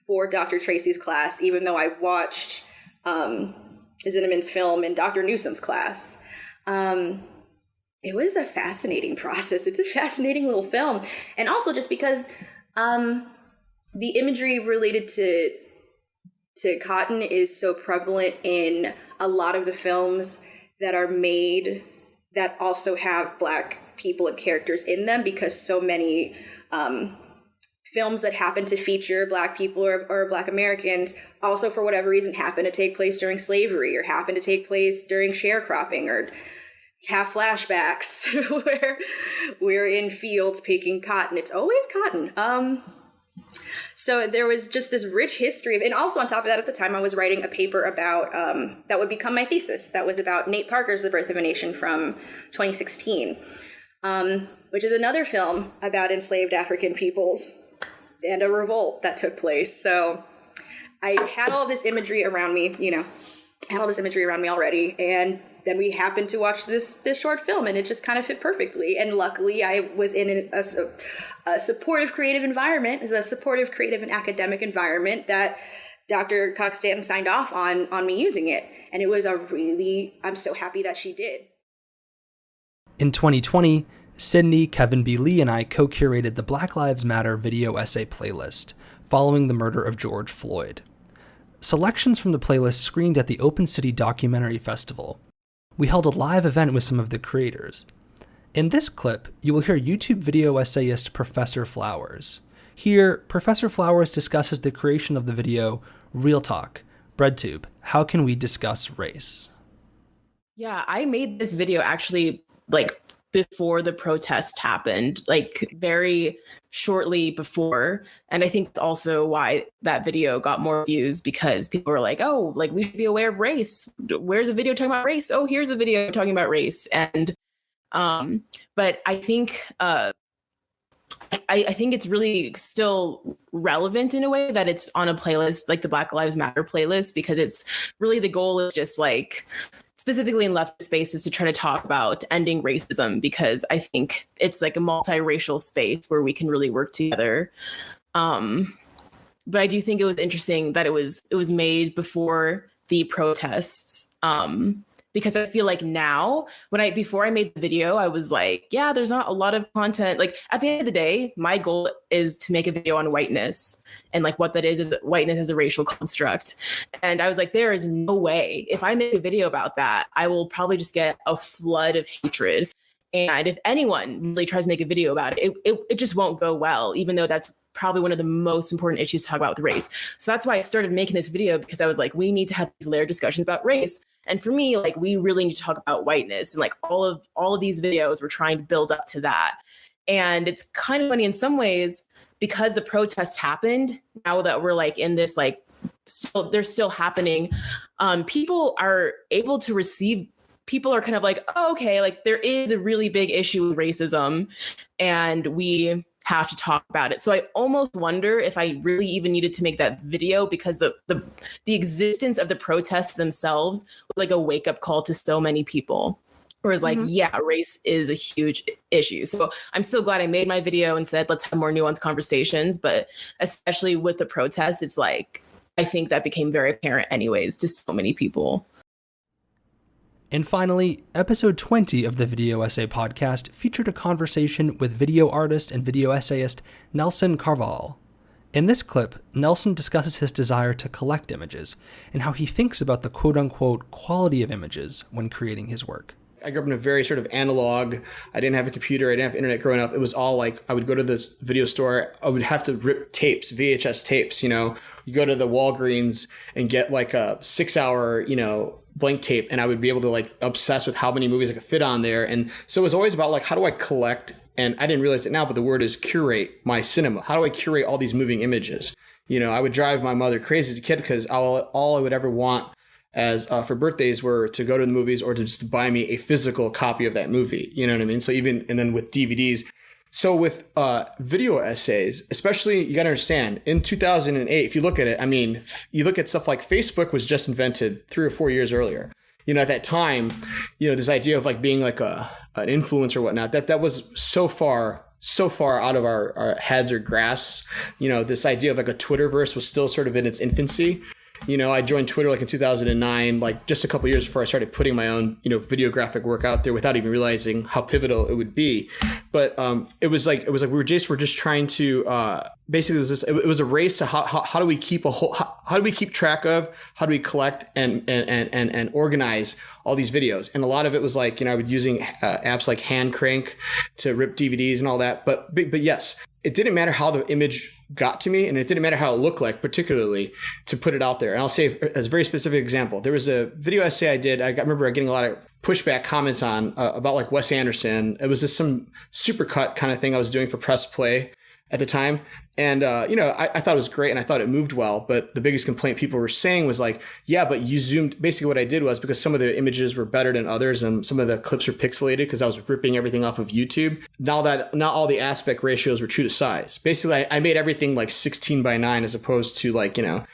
for Dr. Tracy's class, even though I watched Zinnemann's film in Dr. Newsom's class. It was a fascinating process. It's a fascinating little film. And also just because the imagery related to cotton is so prevalent in a lot of the films that are made that also have Black people and characters in them, because so many films that happen to feature Black people or Black Americans also, for whatever reason, happen to take place during slavery, or happen to take place during sharecropping, or have flashbacks where we're in fields picking cotton. It's always cotton. So there was just this rich history of, and also on top of that, at the time I was writing a paper about, that would become my thesis. That was about Nate Parker's The Birth of a Nation from 2016, which is another film about enslaved African peoples and a revolt that took place. So I had all this imagery around me, already. And then we happened to watch this short film, and it just kind of fit perfectly. And luckily, I was in a supportive creative environment, a supportive creative and academic environment that Dr. Cox-Stanton signed off on me using it. And it was I'm so happy that she did. In 2020, Cydnii, Kevin B. Lee, and I co-curated the Black Lives Matter video essay playlist, following the murder of George Floyd. Selections from the playlist screened at the Open City Documentary Festival. We held a live event with some of the creators. In this clip, you will hear YouTube video essayist Professor Flowers. Here, Professor Flowers discusses the creation of the video Real Talk, BreadTube, How Can We Discuss Race? Yeah, I made this video actually like before the protest happened, like very shortly before. And I think it's also why that video got more views, because people were like, oh, like we should be aware of race. Where's a video talking about race? Oh, here's a video talking about race. And but I think I think it's really still relevant in a way that it's on a playlist like the Black Lives Matter playlist, because it's really, the goal is just like specifically in leftist spaces to try to talk about ending racism, because I think it's like a multiracial space where we can really work together. But I do think it was interesting that it was made before the protests. Because I feel like now, before I made the video, I was like, yeah, there's not a lot of content. Like at the end of the day, my goal is to make a video on whiteness, and like what that is whiteness as a racial construct. And I was like, there is no way if I make a video about that, I will probably just get a flood of hatred. And if anyone really tries to make a video about it, it just won't go well, even though that's probably one of the most important issues to talk about with race. So that's why I started making this video, because I was like, we need to have these layered discussions about race. And for me, like, we really need to talk about whiteness. And like all of these videos were trying to build up to that. And it's kind of funny in some ways, because the protest happened, now that we're like in this, like, they're still happening, people are able to receive, people are kind of like, oh, okay, like there is a really big issue with racism and we have to talk about it. So I almost wonder if I really even needed to make that video, because the existence of the protests themselves was like a wake up call to so many people. Whereas like, yeah, race is a huge issue. So I'm so glad I made my video and said, let's have more nuanced conversations. But especially with the protests, it's like, I think that became very apparent anyways to so many people. And finally, episode 20 of the Video Essay Podcast featured a conversation with video artist and video essayist Nelson Carvajal. In this clip, Nelson discusses his desire to collect images and how he thinks about the quote-unquote quality of images when creating his work. I grew up in a very sort of analog, I didn't have a computer, I didn't have internet growing up. It was all like, I would go to this video store, I would have to rip tapes, VHS tapes, you know. You go to the Walgreens and get like a 6-hour, you know, blank tape, and I would be able to like obsess with how many movies I could fit on there. And so it was always about like, how do I collect, and I didn't realize it now, but the word is curate my cinema. How do I curate all these moving images? You know, I would drive my mother crazy as a kid, because all I would ever want as for birthdays were to go to the movies or to just buy me a physical copy of that movie. You know what I mean? So and then with DVDs. So with video essays, especially, you got to understand, in 2008, if you look at it, I mean, you look at stuff like Facebook was just invented 3 or 4 years earlier. You know, at that time, you know, this idea of like being like an influencer or whatnot, that was so far out of our heads or grasps. You know, this idea of like a Twitterverse was still sort of in its infancy. You know, I joined Twitter like in 2009, like just a couple years before I started putting my own, you know, videographic work out there without even realizing how pivotal it would be. But it was like we were just trying to basically it was a race to how do we keep how do we keep track of, how do we collect and organize all these videos. And a lot of it was like, you know, I was using apps like Handcrank to rip DVDs and all that. But yes, it didn't matter how the image got to me, and it didn't matter how it looked like, particularly, to put it out there. And I'll say, as a very specific example, there was a video essay I did. I remember getting a lot of pushback comments on about like Wes Anderson. It was just some supercut kind of thing I was doing for Press Play at the time. And, you know, I thought it was great and I thought it moved well. But the biggest complaint people were saying was like, yeah, but you zoomed. Basically what I did was, because some of the images were better than others and some of the clips were pixelated because I was ripping everything off of YouTube. Now that not all the aspect ratios were true to size. Basically, I made everything like 16:9 as opposed to like, you know,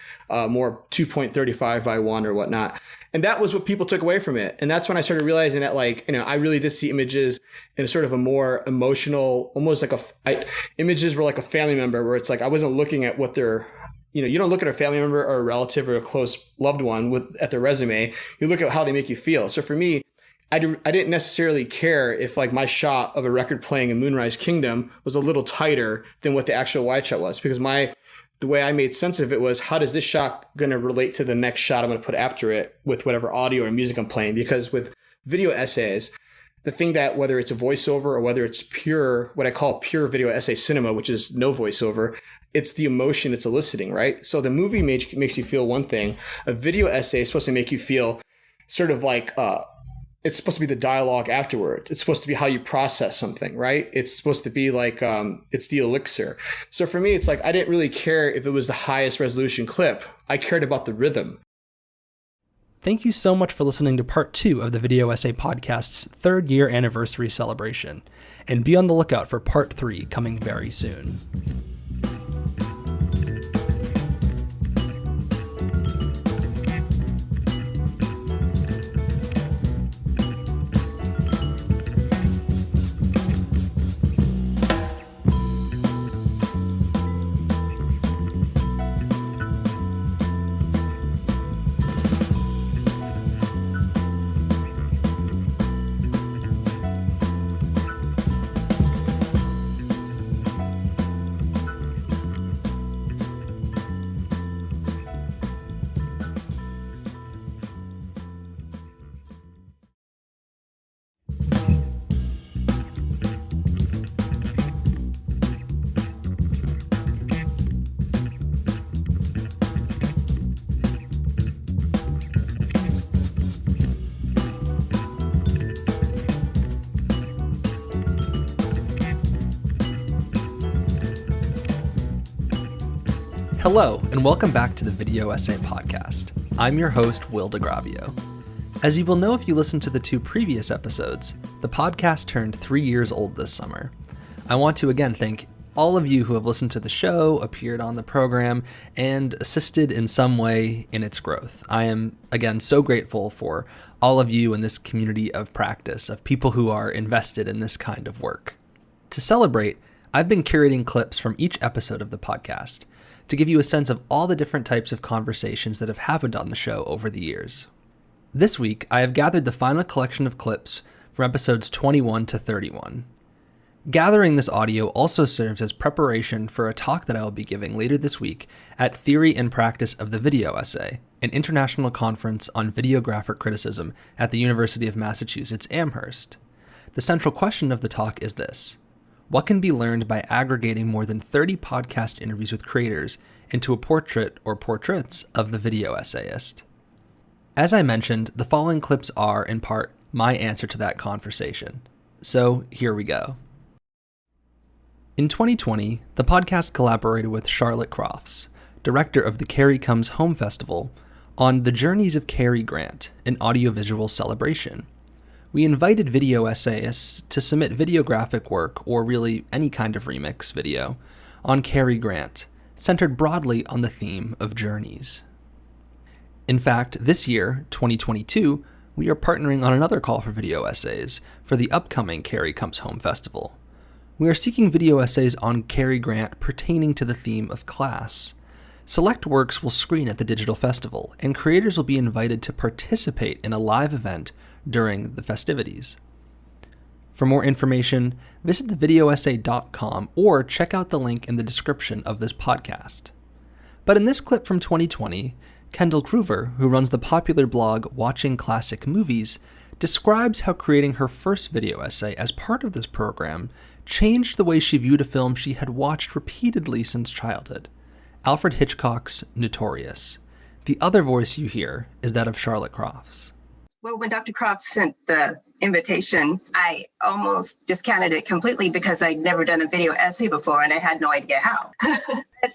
more 2.35:1 or whatnot. And that was what people took away from it. And that's when I started realizing that, like, you know, I really did see images in a sort of a more emotional, almost like images were like a family member, where it's like I wasn't looking at what they're, you know, you don't look at a family member or a relative or a close loved one at their resume. You look at how they make you feel. So for me, I didn't necessarily care if like my shot of a record playing in Moonrise Kingdom was a little tighter than what the actual wide shot was, because the way I made sense of it was, how does this shot going to relate to the next shot I'm going to put after it with whatever audio or music I'm playing? Because with video essays, the thing that, whether it's a voiceover or whether it's pure, what I call pure video essay cinema, which is no voiceover, it's the emotion it's eliciting, right? So the movie makes you feel one thing. A video essay is supposed to make you feel sort of like, it's supposed to be the dialogue afterwards. It's supposed to be how you process something, right? It's supposed to be like, it's the elixir. So for me, it's like, I didn't really care if it was the highest resolution clip. I cared about the rhythm. Thank you so much for listening to part 2 of the Video Essay Podcast's 3rd year anniversary celebration. And be on the lookout for part 3 coming very soon. Hello, and welcome back to the Video Essay Podcast. I'm your host, Will DeGravio. As you will know if you listened to the 2 previous episodes, the podcast turned 3 years old this summer. I want to again thank all of you who have listened to the show, appeared on the program, and assisted in some way in its growth. I am, again, so grateful for all of you in this community of practice, of people who are invested in this kind of work. To celebrate, I've been curating clips from each episode of the podcast to give you a sense of all the different types of conversations that have happened on the show over the years. This week, I have gathered the final collection of clips from episodes 21 to 31. Gathering this audio also serves as preparation for a talk that I will be giving later this week at Theory and Practice of the Video Essay, an international conference on videographic criticism at the University of Massachusetts Amherst. The central question of the talk is this: what can be learned by aggregating more than 30 podcast interviews with creators into a portrait or portraits of the video essayist? As I mentioned, the following clips are, in part, my answer to that conversation. So here we go. In 2020, the podcast collaborated with Charlotte Crofts, director of the Carrie Comes Home Festival, on The Journeys of Cary Grant, an audiovisual celebration. We invited video essayists to submit videographic work, or really any kind of remix video, on Cary Grant, centered broadly on the theme of journeys. In fact, this year, 2022, we are partnering on another call for video essays for the upcoming Carrie Comes Home Festival. We are seeking video essays on Cary Grant pertaining to the theme of class. Select works will screen at the digital festival, and creators will be invited to participate in a live event during the festivities. For more information, visit thevideoessay.com or check out the link in the description of this podcast. But in this clip from 2020, Kendall Kruver, who runs the popular blog Watching Classic Movies, describes how creating her first video essay as part of this program changed the way she viewed a film she had watched repeatedly since childhood, Alfred Hitchcock's Notorious. The other voice you hear is that of Charlotte Crofts. Well, when Dr. Crofts sent the invitation, I almost discounted it completely because I'd never done a video essay before and I had no idea how.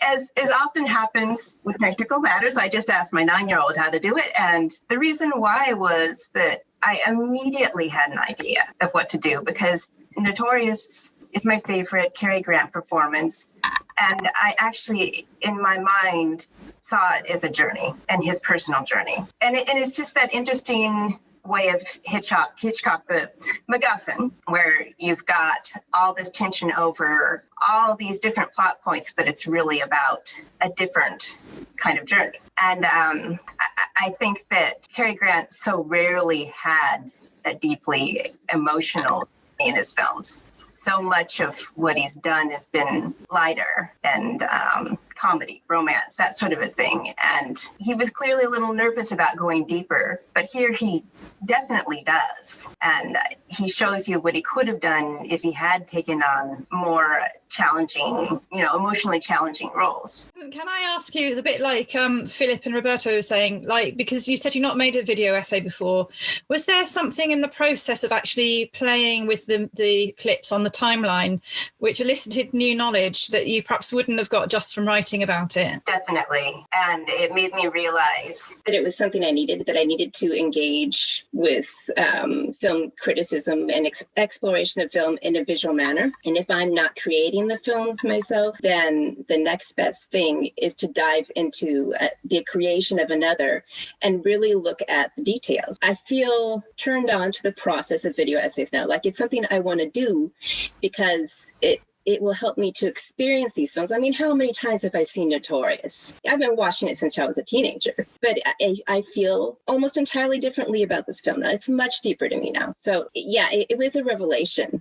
As often happens with technical matters, I just asked my 9-year-old how to do it. And the reason why was that I immediately had an idea of what to do because Notorious is my favorite Cary Grant performance. And I actually, in my mind, saw it as a journey and his personal journey. And it's just that interesting way of Hitchcock, the MacGuffin, where you've got all this tension over all these different plot points, but it's really about a different kind of journey. And I think that Cary Grant so rarely had a deeply emotional in his films. So much of what he's done has been lighter and comedy, romance, that sort of a thing. And he was clearly a little nervous about going deeper, but here he definitely does. And he shows you what he could have done if he had taken on more challenging, emotionally challenging roles. Can I ask you, it's a bit like Philip and Roberto were saying, because you said you've not made a video essay before, was there something in the process of actually playing with the clips on the timeline which elicited new knowledge that you perhaps wouldn't have got just from writing about it? Definitely. And it made me realize that it was something I needed to engage with film criticism and exploration of film in a visual manner. And if I'm not creating the films myself, then the next best thing is to dive into the creation of another and really look at the details. I feel turned on to the process of video essays now. It's something I want to do because it will help me to experience these films. I mean, how many times have I seen Notorious? I've been watching it since I was a teenager, but I feel almost entirely differently about this film now. It's much deeper to me now. So yeah, it was a revelation.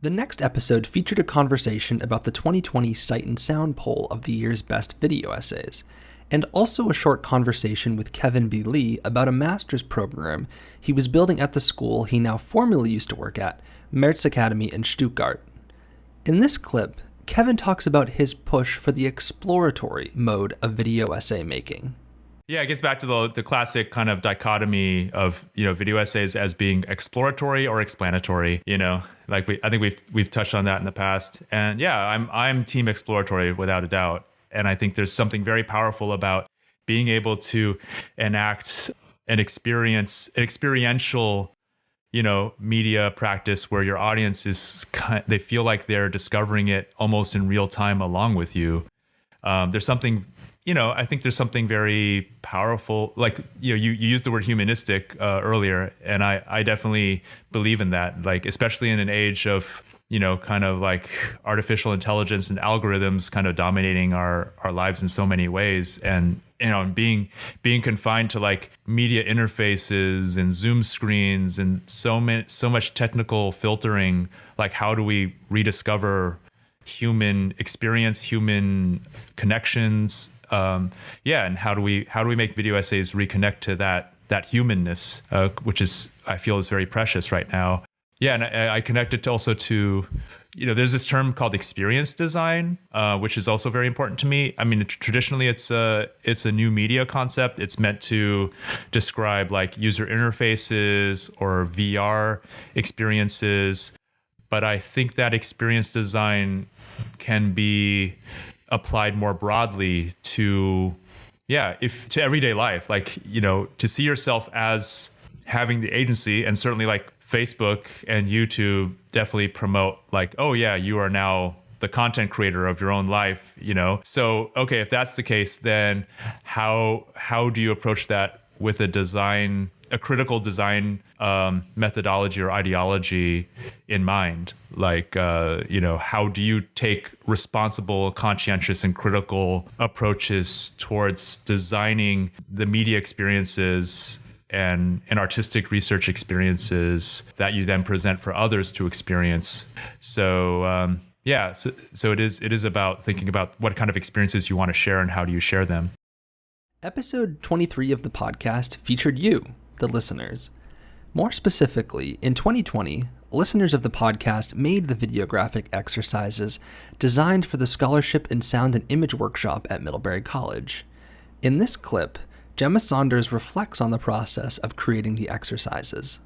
The next episode featured a conversation about the 2020 Sight and Sound poll of the year's best video essays, and also a short conversation with Kevin B. Lee about a master's program he was building at the school he now formerly used to work at, Merz Academy in Stuttgart. In this clip, Kevin talks about his push for the exploratory mode of video essay making. Yeah, it gets back to the classic kind of dichotomy of, video essays as being exploratory or explanatory, I think we've touched on that in the past. And yeah, I'm team exploratory without a doubt. And I think there's something very powerful about being able to enact an experiential, media practice where your audience they feel like they're discovering it almost in real time along with you. There's something, I think there's something very powerful. Like, you used the word humanistic earlier, and I definitely believe in that. Like, especially in an age of, kind of like artificial intelligence and algorithms kind of dominating our lives in so many ways. And, being confined to like media interfaces and Zoom screens and so much technical filtering, like how do we rediscover human experience, human connections? And how do we make video essays reconnect to that humanness, which I feel is very precious right now. Yeah, and I connect it also to, there's this term called experience design, which is also very important to me. I mean, traditionally, it's a new media concept. It's meant to describe like user interfaces or VR experiences. But I think that experience design can be applied more broadly to everyday life, like, to see yourself as having the agency. And certainly like Facebook and YouTube definitely promote like, oh yeah, you are now the content creator of your own life, So, okay, if that's the case, then how do you approach that with a critical design methodology or ideology in mind? Like, how do you take responsible, conscientious, and critical approaches towards designing the media experiences and artistic research experiences that you then present for others to experience? So, so it is about thinking about what kind of experiences you want to share and how do you share them. Episode 23 of the podcast featured you, the listeners. More specifically, in 2020, listeners of the podcast made the videographic exercises designed for the Scholarship in Sound and Image workshop at Middlebury College. In this clip, Gemma Saunders reflects on the process of creating the exercises.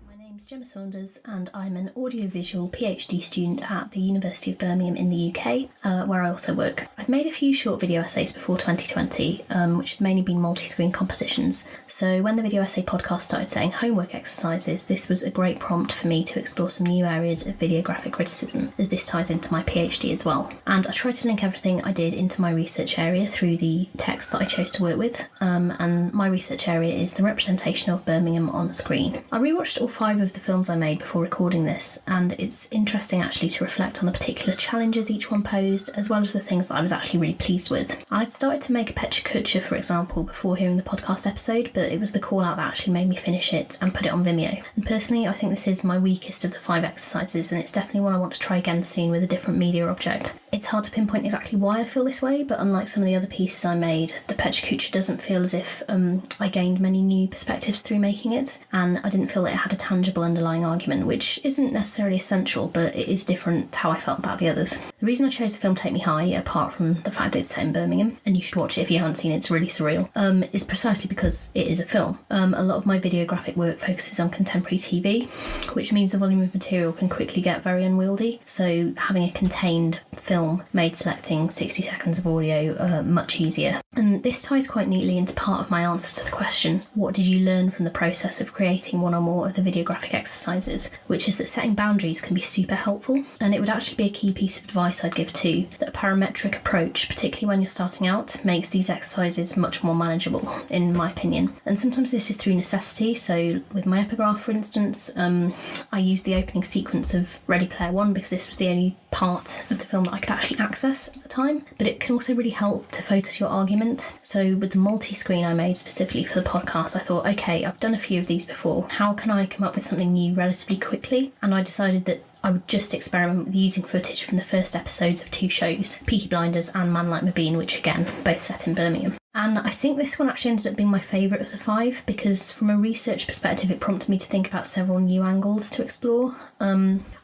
My name's Gemma Saunders and I'm an audiovisual PhD student at the University of Birmingham in the UK, where I also work. I'd made a few short video essays before 2020, which had mainly been multi-screen compositions. So when the Video Essay podcast started setting homework exercises, this was a great prompt for me to explore some new areas of videographic criticism, as this ties into my PhD as well. And I tried to link everything I did into my research area through the text that I chose to work with, and my research area is the representation of Birmingham on screen. I rewatched all 5 of the films I made before recording this, and it's interesting actually to reflect on the particular challenges each one posed, as well as the things that I was actually really pleased with. I'd started to make a Pecha Kucha, for example, before hearing the podcast episode, but it was the call out that actually made me finish it and put it on Vimeo. And personally, I think this is my weakest of the 5 exercises, and it's definitely one I want to try again soon with a different media object. It's hard to pinpoint exactly why I feel this way, but unlike some of the other pieces I made, the Pecha Kucha doesn't feel as if I gained many new perspectives through making it, and I didn't feel it had a tangible underlying argument, which isn't necessarily essential, but it is different to how I felt about the others. The reason I chose the film Take Me High, apart from the fact that it's set in Birmingham, and you should watch it if you haven't seen it, it's really surreal, is precisely because it is a film. A lot of my videographic work focuses on contemporary TV, which means the volume of material can quickly get very unwieldy, so having a contained film made selecting 60 seconds of audio much easier. And this ties quite neatly into part of my answer to the question, what did you learn from the process of creating one or more of the videographic exercises, which is that setting boundaries can be super helpful, and it would actually be a key piece of advice I'd give too, that a parametric approach, particularly when you're starting out, makes these exercises much more manageable, in my opinion. And sometimes this is through necessity, so with my epigraph, for instance, I used the opening sequence of Ready Player One because this was the only part of the film that I could actually access at the time, but it can also really help to focus your argument. So with the multi-screen I made specifically for the podcast, I thought, okay, I've done a few of these before, how can I come up with something new relatively quickly? And I decided that I would just experiment with using footage from the first episodes of 2 shows, Peaky Blinders and Man Like Mabine, which again, both set in Birmingham. And I think this one actually ended up being my favourite of the 5 because from a research perspective it prompted me to think about several new angles to explore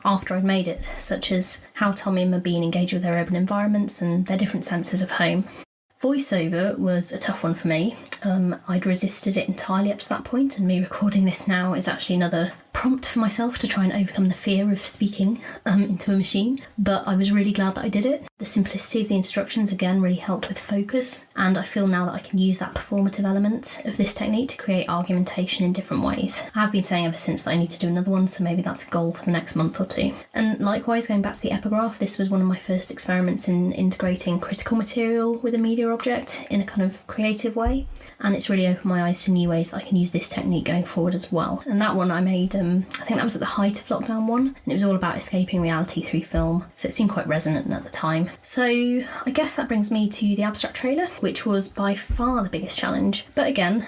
after I'd made it, such as how Tommy and Mabine engage with their urban environments and their different senses of home. Voiceover was a tough one for me. I'd resisted it entirely up to that point, and me recording this now is actually another prompt for myself to try and overcome the fear of speaking into a machine, but I was really glad that I did it. The simplicity of the instructions again really helped with focus, and I feel now that I can use that performative element of this technique to create argumentation in different ways. I've been saying ever since that I need to do another one, so maybe that's a goal for the next month or two. And likewise, going back to the epigraph, this was one of my first experiments in integrating critical material with a media object in a kind of creative way, and it's really opened my eyes to new ways that I can use this technique going forward as well. And that one I made, I think that was at the height of lockdown 1, and it was all about escaping reality through film, so it seemed quite resonant at the time. So I guess that brings me to the abstract trailer, which was by far the biggest challenge. But again,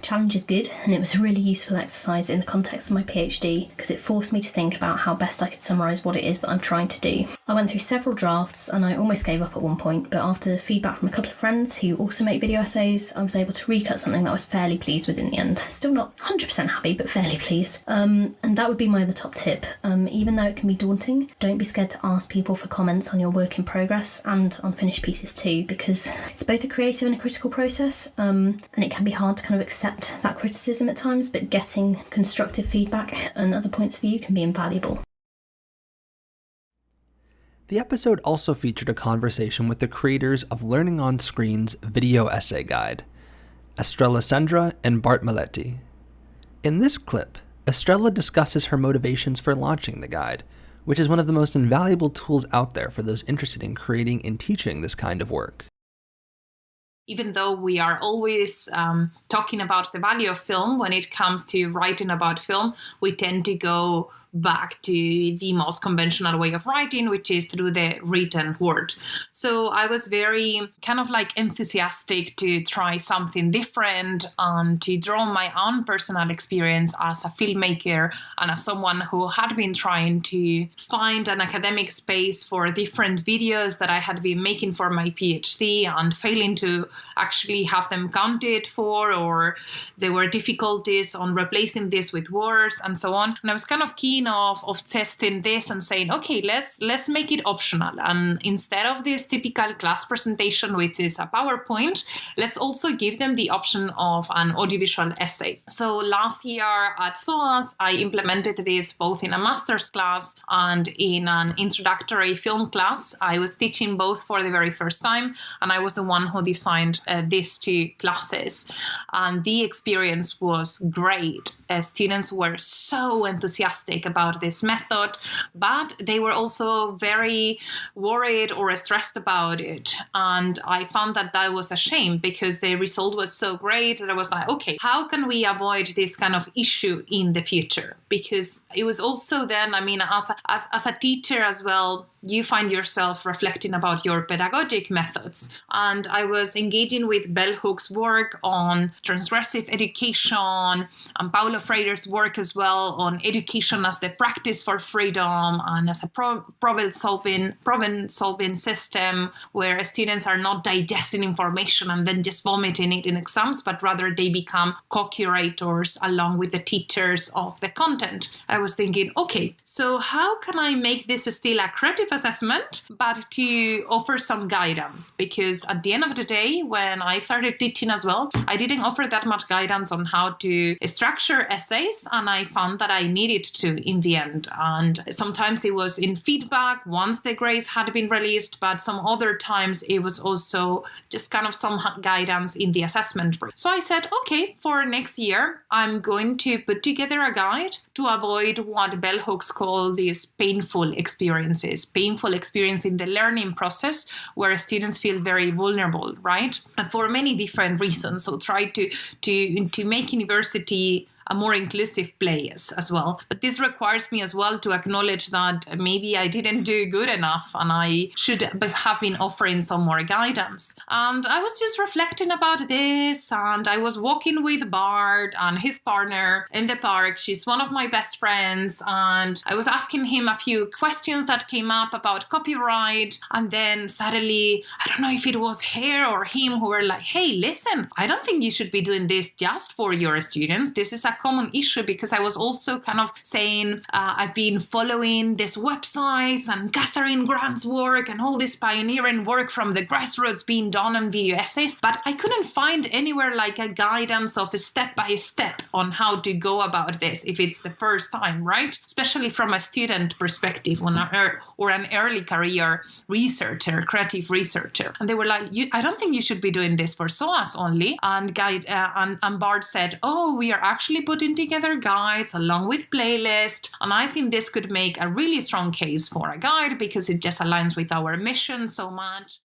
challenge is good, and it was a really useful exercise in the context of my PhD, because it forced me to think about how best I could summarise what it is that I'm trying to do. I went through several drafts, and I almost gave up at one point, but after feedback from a couple of friends who also make video essays, I was able to recut something that I was fairly pleased with in the end. Still not 100% happy, but fairly pleased. And that would be my other top tip. Even though it can be daunting, don't be scared to ask people for comments on your work in progress and on finished pieces too, because it's both a creative and a critical process, and it can be hard to kind of accept that criticism at times, but getting constructive feedback and other points of view can be invaluable. The episode also featured a conversation with the creators of Learning on Screen's video essay guide, Estrella Sendra and Bart Maletti. In this clip, Estrella discusses her motivations for launching the guide, which is one of the most invaluable tools out there for those interested in creating and teaching this kind of work. Even though we are always talking about the value of film, when it comes to writing about film, we tend to go back to the most conventional way of writing, which is through the written word. So I was very kind of like enthusiastic to try something different and to draw my own personal experience as a filmmaker and as someone who had been trying to find an academic space for different videos that I had been making for my PhD and failing to actually have them counted for, or there were difficulties on replacing this with words and so on. And I was kind of keen of testing this and saying, okay, let's make it optional. And instead of this typical class presentation, which is a PowerPoint, let's also give them the option of an audiovisual essay. So last year at SOAS, I implemented this both in a master's class and in an introductory film class. I was teaching both for the very first time, and I was the one who designed these two classes. And the experience was great. Students were so enthusiastic about this method, but they were also very worried or stressed about it. And I found that that was a shame, because the result was so great that I was like, okay, how can we avoid this kind of issue in the future? Because it was also then, I mean, as a teacher as well, you find yourself reflecting about your pedagogic methods. And I was engaging with Bell Hook's work on transgressive education and Paulo Freire's work as well on education as the practice for freedom and as a problem-solving system where students are not digesting information and then just vomiting it in exams, but rather they become co-curators along with the teachers of the content. I was thinking, okay, so how can I make this still a creative assessment, but to offer some guidance? Because at the end of the day, when I started teaching as well, I didn't offer that much guidance on how to structure essays, and I found that I needed to in the end. And sometimes it was in feedback once the grades had been released, but some other times it was also just kind of some guidance in the assessment. So I said, okay, for next year, I'm going to put together a guide to avoid what bell hooks call these painful experiences in the learning process where students feel very vulnerable, right? And for many different reasons. So try to make university a more inclusive place as well. But this requires me as well to acknowledge that maybe I didn't do good enough and I should have been offering some more guidance. And I was just reflecting about this, and I was walking with Bart and his partner in the park. She's one of my best friends, and I was asking him a few questions that came up about copyright, and then suddenly, I don't know if it was her or him who were like, hey, listen, I don't think you should be doing this just for your students. This is a common issue because I was also kind of saying I've been following these websites and Catherine Grant's work and all this pioneering work from the grassroots being done on video essays, but I couldn't find anywhere like a guidance of a step-by-step on how to go about this if it's the first time, right? Especially from a student perspective or an early career researcher, creative researcher. And they were like, I don't think you should be doing this for SOAS only. And Bart said, oh, we are actually putting together guides along with playlists. And I think this could make a really strong case for a guide because it just aligns with our mission so much.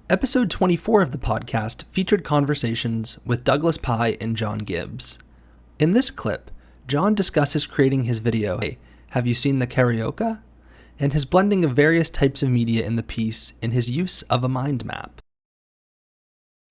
Episode 24 of the podcast featured conversations with Douglas Pye and John Gibbs. In this clip, John discusses creating his video, Hey, Have You Seen the Karaoke? And his blending of various types of media in the piece and his use of a mind map.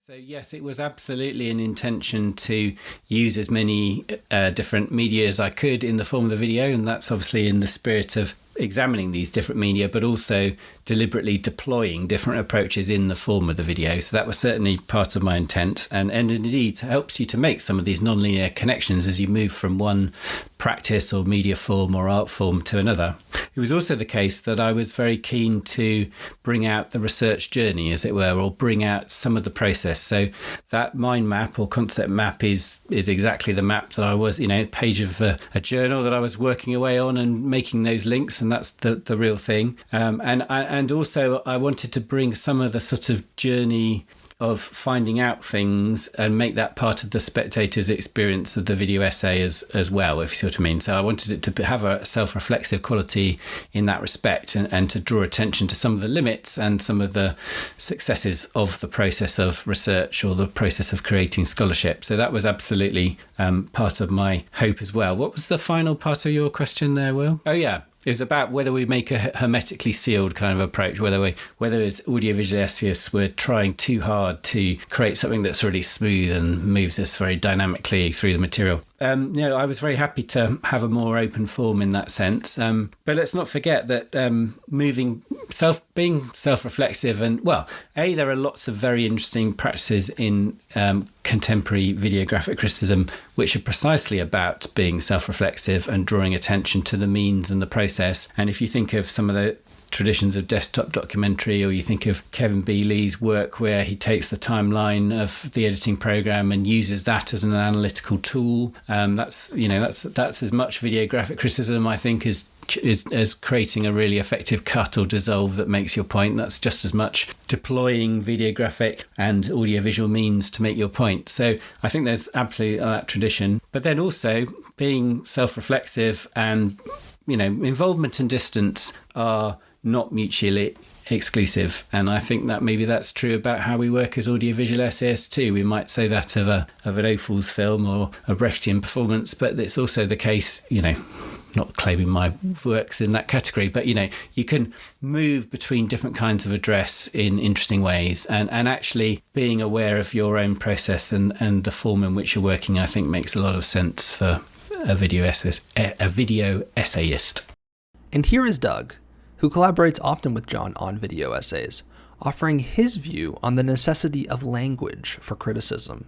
So yes, it was absolutely an intention to use as many different media as I could in the form of the video, and that's obviously in the spirit of examining these different media, but also deliberately deploying different approaches in the form of the video. So that was certainly part of my intent, and indeed helps you to make some of these nonlinear connections as you move from one practice or media form or art form to another. It was also the case that I was very keen to bring out the research journey, as it were, or bring out some of the process. So that mind map or concept map is exactly the map that I was, a page of a journal that I was working away on and making those links, and that's the real thing. And also I wanted to bring some of the sort of journey of finding out things and make that part of the spectator's experience of the video essay as well, if you see what I mean. So I wanted it to have a self-reflexive quality in that respect, and to draw attention to some of the limits and some of the successes of the process of research or the process of creating scholarship. So that was absolutely part of my hope as well. What was the final part of your question there, Will? Oh yeah. It was about whether we make a hermetically sealed kind of approach, whether as audiovisual essayists we're trying too hard to create something that's really smooth and moves us very dynamically through the material. I was very happy to have a more open form in that sense. But let's not forget that being self-reflexive and, there are lots of very interesting practices in contemporary videographic criticism which are precisely about being self-reflexive and drawing attention to the means and the process. And if you think of some of the traditions of desktop documentary, or you think of Kevin B. Lee's work where he takes the timeline of the editing program and uses that as an analytical tool, that's as much videographic criticism, I think, as creating a really effective cut or dissolve that makes your point. That's just as much deploying videographic and audiovisual means to make your point. So I think there's absolutely that tradition. But then also being self-reflexive and, involvement and distance are not mutually exclusive, and I think that maybe that's true about how we work as audiovisual essayists too. We might say that of an Ophuls film or a Brechtian performance, but it's also the case, not claiming my works in that category, but you can move between different kinds of address in interesting ways, and actually being aware of your own process and the form in which you're working, I think makes a lot of sense for a video essayist. And here is Doug, who collaborates often with John on video essays, offering his view on the necessity of language for criticism.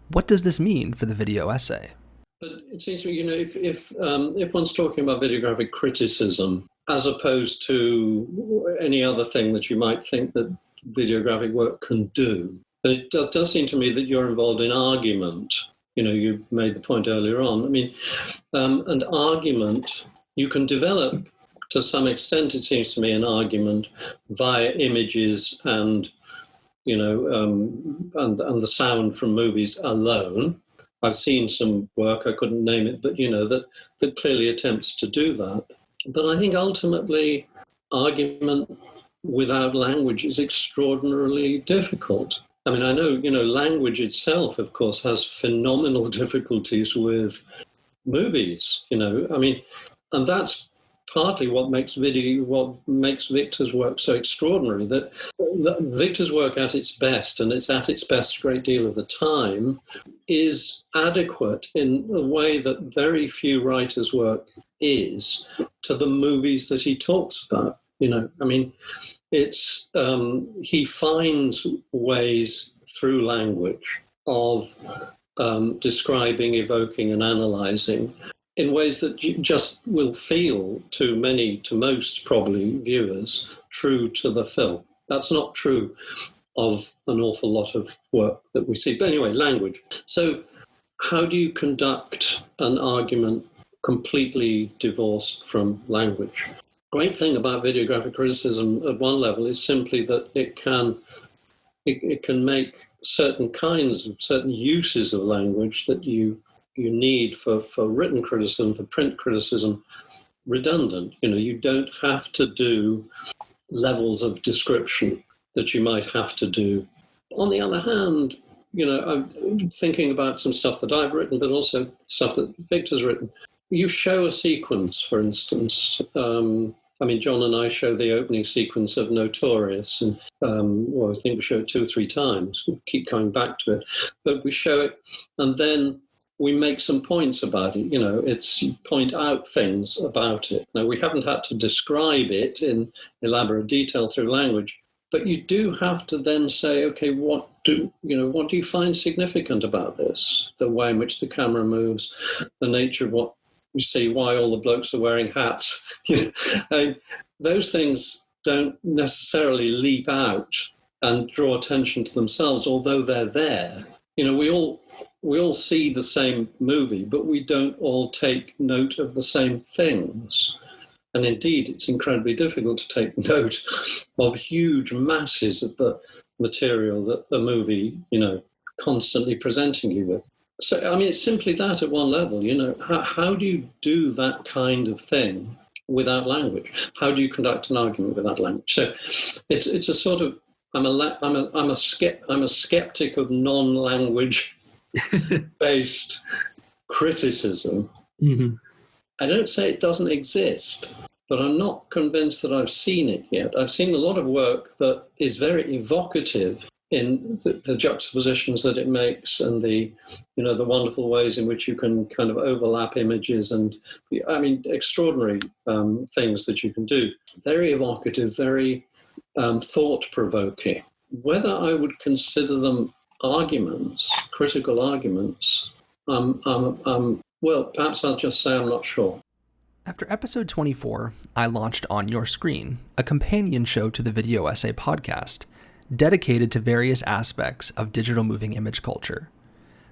What does this mean for the video essay? But it seems to me, if one's talking about videographic criticism, as opposed to any other thing that you might think that videographic work can do, it does seem to me that you're involved in argument. You made the point earlier on. I mean, an argument, you can develop to some extent, it seems to me, an argument via images and, and the sound from movies alone. I've seen some work, I couldn't name it, but, that clearly attempts to do that. But I think ultimately argument without language is extraordinarily difficult. I mean, I know, language itself, of course, has phenomenal difficulties with movies, and that's partly what makes Victor's work so extraordinary, that Victor's work at its best, and it's at its best a great deal of the time, is adequate in a way that very few writers' work is to the movies that he talks about. It's he finds ways through language of describing, evoking, and analysing in ways that just will feel to most probably viewers, true to the film. That's not true of an awful lot of work that we see. But anyway, language. So how do you conduct an argument completely divorced from language? Great thing about videographic criticism at one level is simply that it can make certain uses of language that you need for written criticism, for print criticism, redundant. You don't have to do levels of description that you might have to do. On the other hand, I'm thinking about some stuff that I've written, but also stuff that Victor's written. You show a sequence, for instance. John and I show the opening sequence of Notorious, and I think we show it 2 or 3 times. We keep coming back to it, but we show it, and then we make some points about it. You point out things about it. Now, we haven't had to describe it in elaborate detail through language, but you do have to then say, okay, what do you find significant about this? The way in which the camera moves, the nature of what you see, why all the blokes are wearing hats. Those things don't necessarily leap out and draw attention to themselves, although they're there. We all see the same movie, but we don't all take note of the same things. And indeed, it's incredibly difficult to take note of huge masses of the material that the movie, constantly presenting you with. So, it's simply that at one level, how do you do that kind of thing without language? How do you conduct an argument without language? So it's a sort of, I'm a skeptic of non-language based criticism. Mm-hmm. I don't say it doesn't exist, but I'm not convinced that I've seen it yet. I've seen a lot of work that is very evocative in the juxtapositions that it makes, and the wonderful ways in which you can kind of overlap images, and extraordinary things that you can do. Very evocative, very thought-provoking. Whether I would consider them arguments, critical arguments, well, perhaps I'll just say I'm not sure. After episode 24, I launched On Your Screen, a companion show to the Video Essay podcast, dedicated to various aspects of digital moving image culture.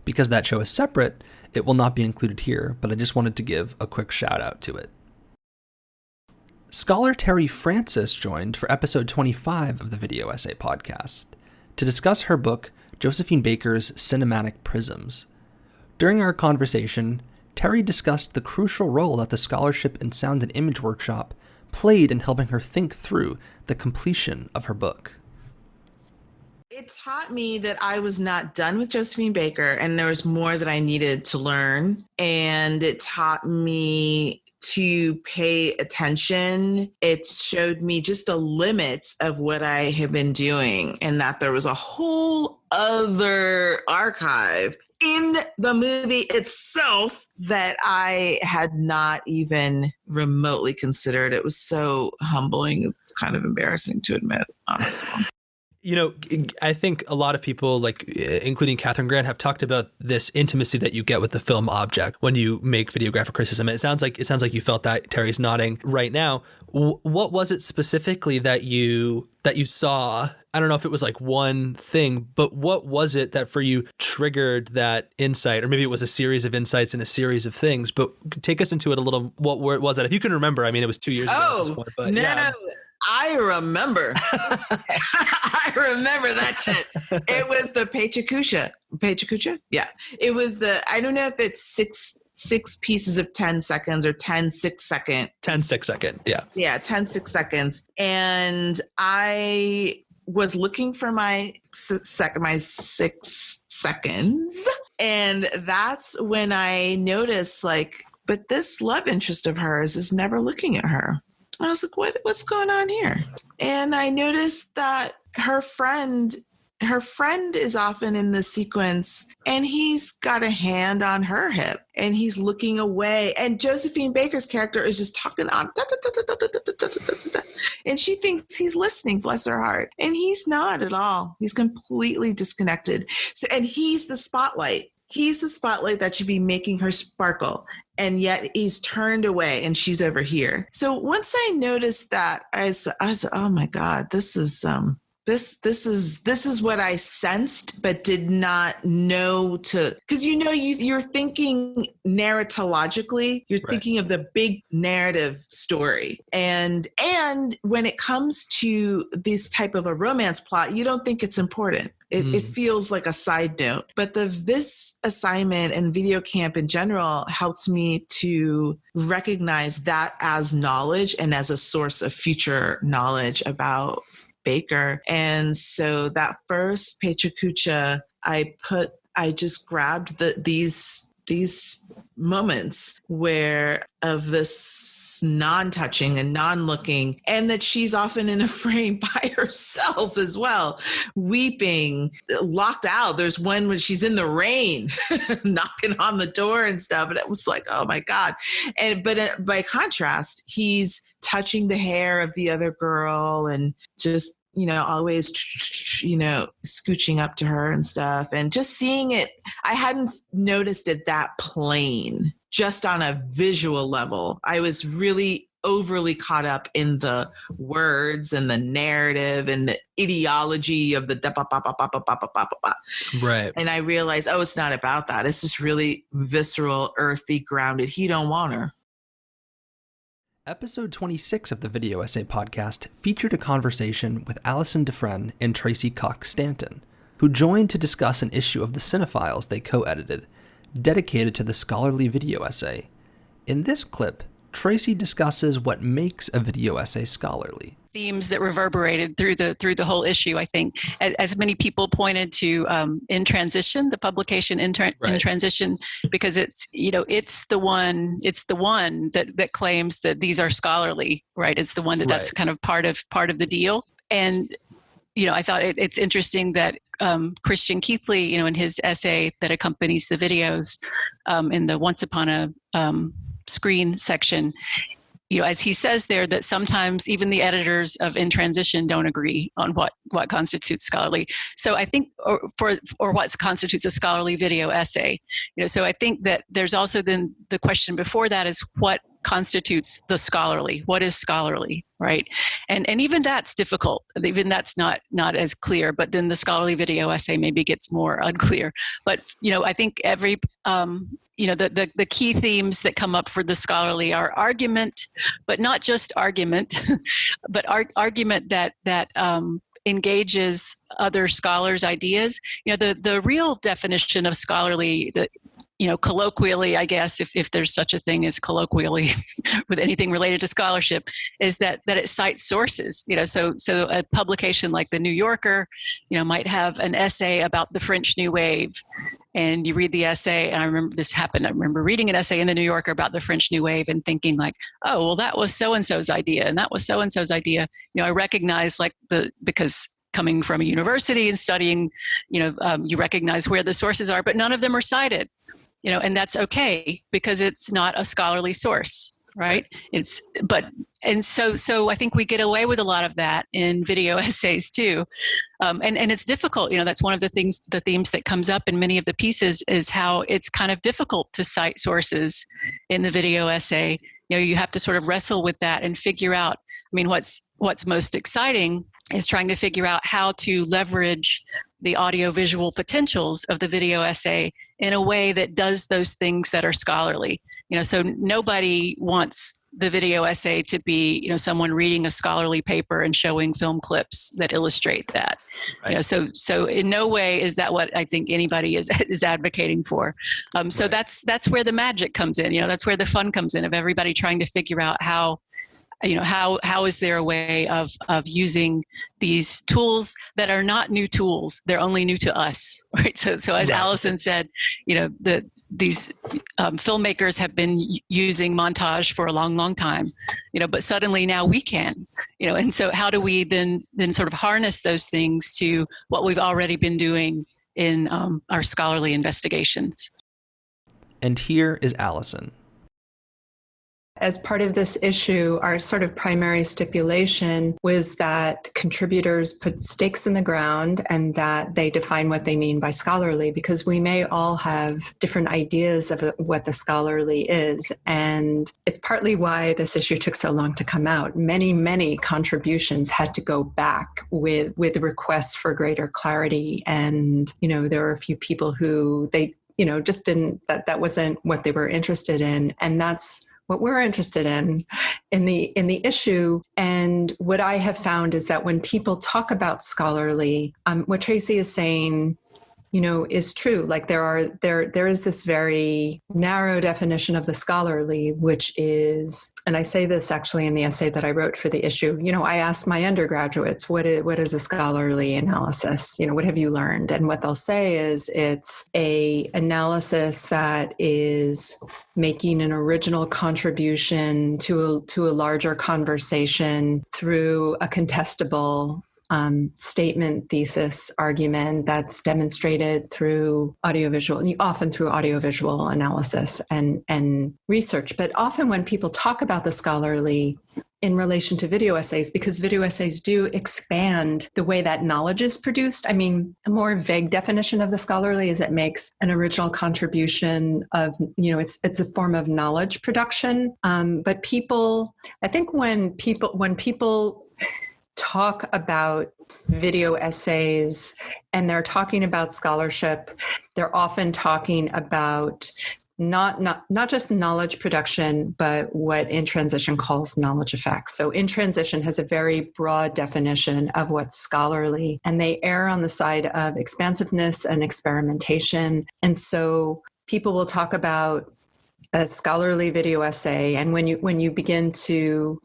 Because that show is separate, it will not be included here, but I just wanted to give a quick shout out to it. Scholar Terry Francis joined for episode 25 of the Video Essay podcast to discuss her book, Josephine Baker's Cinematic Prisms. During our conversation, Terry discussed the crucial role that the Scholarship in Sound and Image workshop played in helping her think through the completion of her book. It taught me that I was not done with Josephine Baker and there was more that I needed to learn. And it taught me to pay attention. It showed me just the limits of what I have been doing, and that there was a whole other archive in the movie itself that I had not even remotely considered. It was so humbling. It's kind of embarrassing to admit, honestly. I think a lot of people, including Catherine Grant, have talked about this intimacy that you get with the film object when you make videographic criticism. It sounds like you felt that. Terry's nodding right now. What was it specifically that you saw? I don't know if it was one thing, but what was it that for you triggered that insight? Or maybe it was a series of insights and a series of things, but take us into it a little. What was that? If you can remember, it was 2 years ago at this point. But no. I remember. I remember that shit. It was the Pachacucha? Yeah. It was I don't know if it's six pieces of 10 seconds or 10 6-second. 10 6-second, yeah. Yeah, 10 6 seconds. And I was looking for my 6 seconds. And that's when I noticed, but this love interest of hers is never looking at her. I was like, what's going on here? And I noticed that her friend is often in the sequence, and he's got a hand on her hip and he's looking away. And Josephine Baker's character is just talking on, and she thinks he's listening, bless her heart. And he's not at all. He's completely disconnected. So, and he's the spotlight. he's the spotlight that should be making her sparkle. And yet he's turned away and she's over here. So once I noticed that, I said, oh my God, this is what I sensed, but did not know because you're thinking narratologically, you're thinking of the big narrative story. And when it comes to this type of a romance plot, you don't think it's important. It feels like a side note. But this assignment and video camp in general helps me to recognize that as knowledge and as a source of future knowledge about Baker. And so that first Pechacucha, I just grabbed these moments of this non-touching and non-looking, and that she's often in a frame by herself as well, weeping, locked out. There's one when she's in the rain, knocking on the door and stuff. And it was like, oh my God. But by contrast, he's touching the hair of the other girl and just, always, scooching up to her and stuff, and just seeing it. I hadn't noticed it that plain, just on a visual level. I was really overly caught up in the words and the narrative and the ideology of the right. And I realized, it's not about that. It's just really visceral, earthy, grounded. He don't want her. Episode 26 of the Video Essay Podcast featured a conversation with Alison Dufresne and Tracy Cox-Stanton, who joined to discuss an issue of the Cinephiles they co-edited, dedicated to the scholarly video essay. In this clip, Tracy discusses what makes a video essay scholarly. Themes that reverberated through the whole issue, I think, as many people pointed to In Transition, the publication In Transition, because it's the one that claims that these are scholarly, right? It's the one that's kind of part of the deal. And I thought it's interesting that Christian Keithley, in his essay that accompanies the videos, in the Once Upon a Screen section, as he says there, that sometimes even the editors of In Transition don't agree on what constitutes scholarly. So I think, or what constitutes a scholarly video essay. So I think that there's also then the question before that is what constitutes the scholarly? What is scholarly, right? And even that's difficult. Even that's not as clear. But then the scholarly video essay maybe gets more unclear. But I think every the key themes that come up for the scholarly are argument, but not just argument, but argument that engages other scholars' ideas. The real definition of scholarly, colloquially, I guess, if there's such a thing as colloquially with anything related to scholarship, is that it cites sources. So a publication like the New Yorker, might have an essay about the French New Wave. And you read the essay, and I remember this happened. I remember reading an essay in the New Yorker about the French New Wave and thinking like, oh, well, that was so-and-so's idea, and that was so-and-so's idea. I recognize because coming from a university and studying, you recognize where the sources are, but none of them are cited, and that's okay because it's not a scholarly source, right? So I think we get away with a lot of that in video essays too. And it's difficult, that's one of the themes that comes up in many of the pieces is how it's kind of difficult to cite sources in the video essay. You have to sort of wrestle with that and figure out, what's most exciting is trying to figure out how to leverage the audiovisual potentials of the video essay in a way that does those things that are scholarly. So nobody wants the video essay to be, someone reading a scholarly paper and showing film clips that illustrate that. Right. So in no way is that what I think anybody is advocating for. So that's where the magic comes in. That's where the fun comes in of everybody trying to figure out how is there a way of using these tools that are not new tools? They're only new to us, right? So as Alison said, these filmmakers have been using montage for a long, long time, but suddenly now we can, and so how do we then sort of harness those things to what we've already been doing in our scholarly investigations? And here is Alison. as part of this issue, our sort of primary stipulation was that contributors put stakes in the ground and that they define what they mean by scholarly, because we may all have different ideas of what the scholarly is. And it's partly why this issue took so long to come out. Many contributions had to go back with requests for greater clarity. And, there were a few people who they just didn't, that wasn't what they were interested in. And that's what we're interested in the issue. And what I have found is that when people talk about scholarly, what Tracy is saying, is true. Like there is this very narrow definition of the scholarly, which is, and I say this actually in the essay that I wrote for the issue, I asked my undergraduates, what is a scholarly analysis? What have you learned? And what they'll say is it's a analysis that is making an original contribution to a larger conversation through a contestable statement, thesis, argument that's demonstrated through often through audiovisual analysis and research. But often when people talk about the scholarly in relation to video essays, because video essays do expand the way that knowledge is produced. I mean, a more vague definition of the scholarly is it makes an original contribution of, it's a form of knowledge production. But I think when people talk about video essays and they're talking about scholarship, they're often talking about not just knowledge production, but what In Transition calls knowledge effects. So In Transition has a very broad definition of what's scholarly, and they err on the side of expansiveness and experimentation. And so people will talk about a scholarly video essay, and when you begin to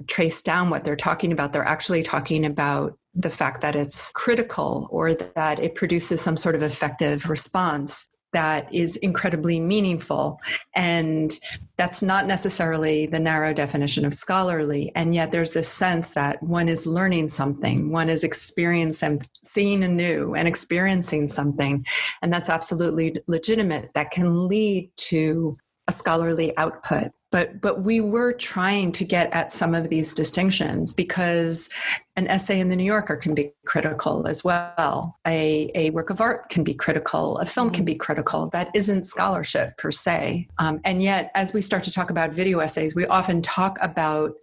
trace down what they're talking about, they're actually talking about the fact that it's critical or that it produces some sort of effective response that is incredibly meaningful. And that's not necessarily the narrow definition of scholarly. And yet there's this sense that one is learning something, one is experiencing, seeing anew and experiencing something. And that's absolutely legitimate. That can lead to a scholarly output. But we were trying to get at some of these distinctions because an essay in the New Yorker can be critical as well. A work of art can be critical. A film can be critical. That isn't scholarship per se. And yet, as we start to talk about video essays, we often talk about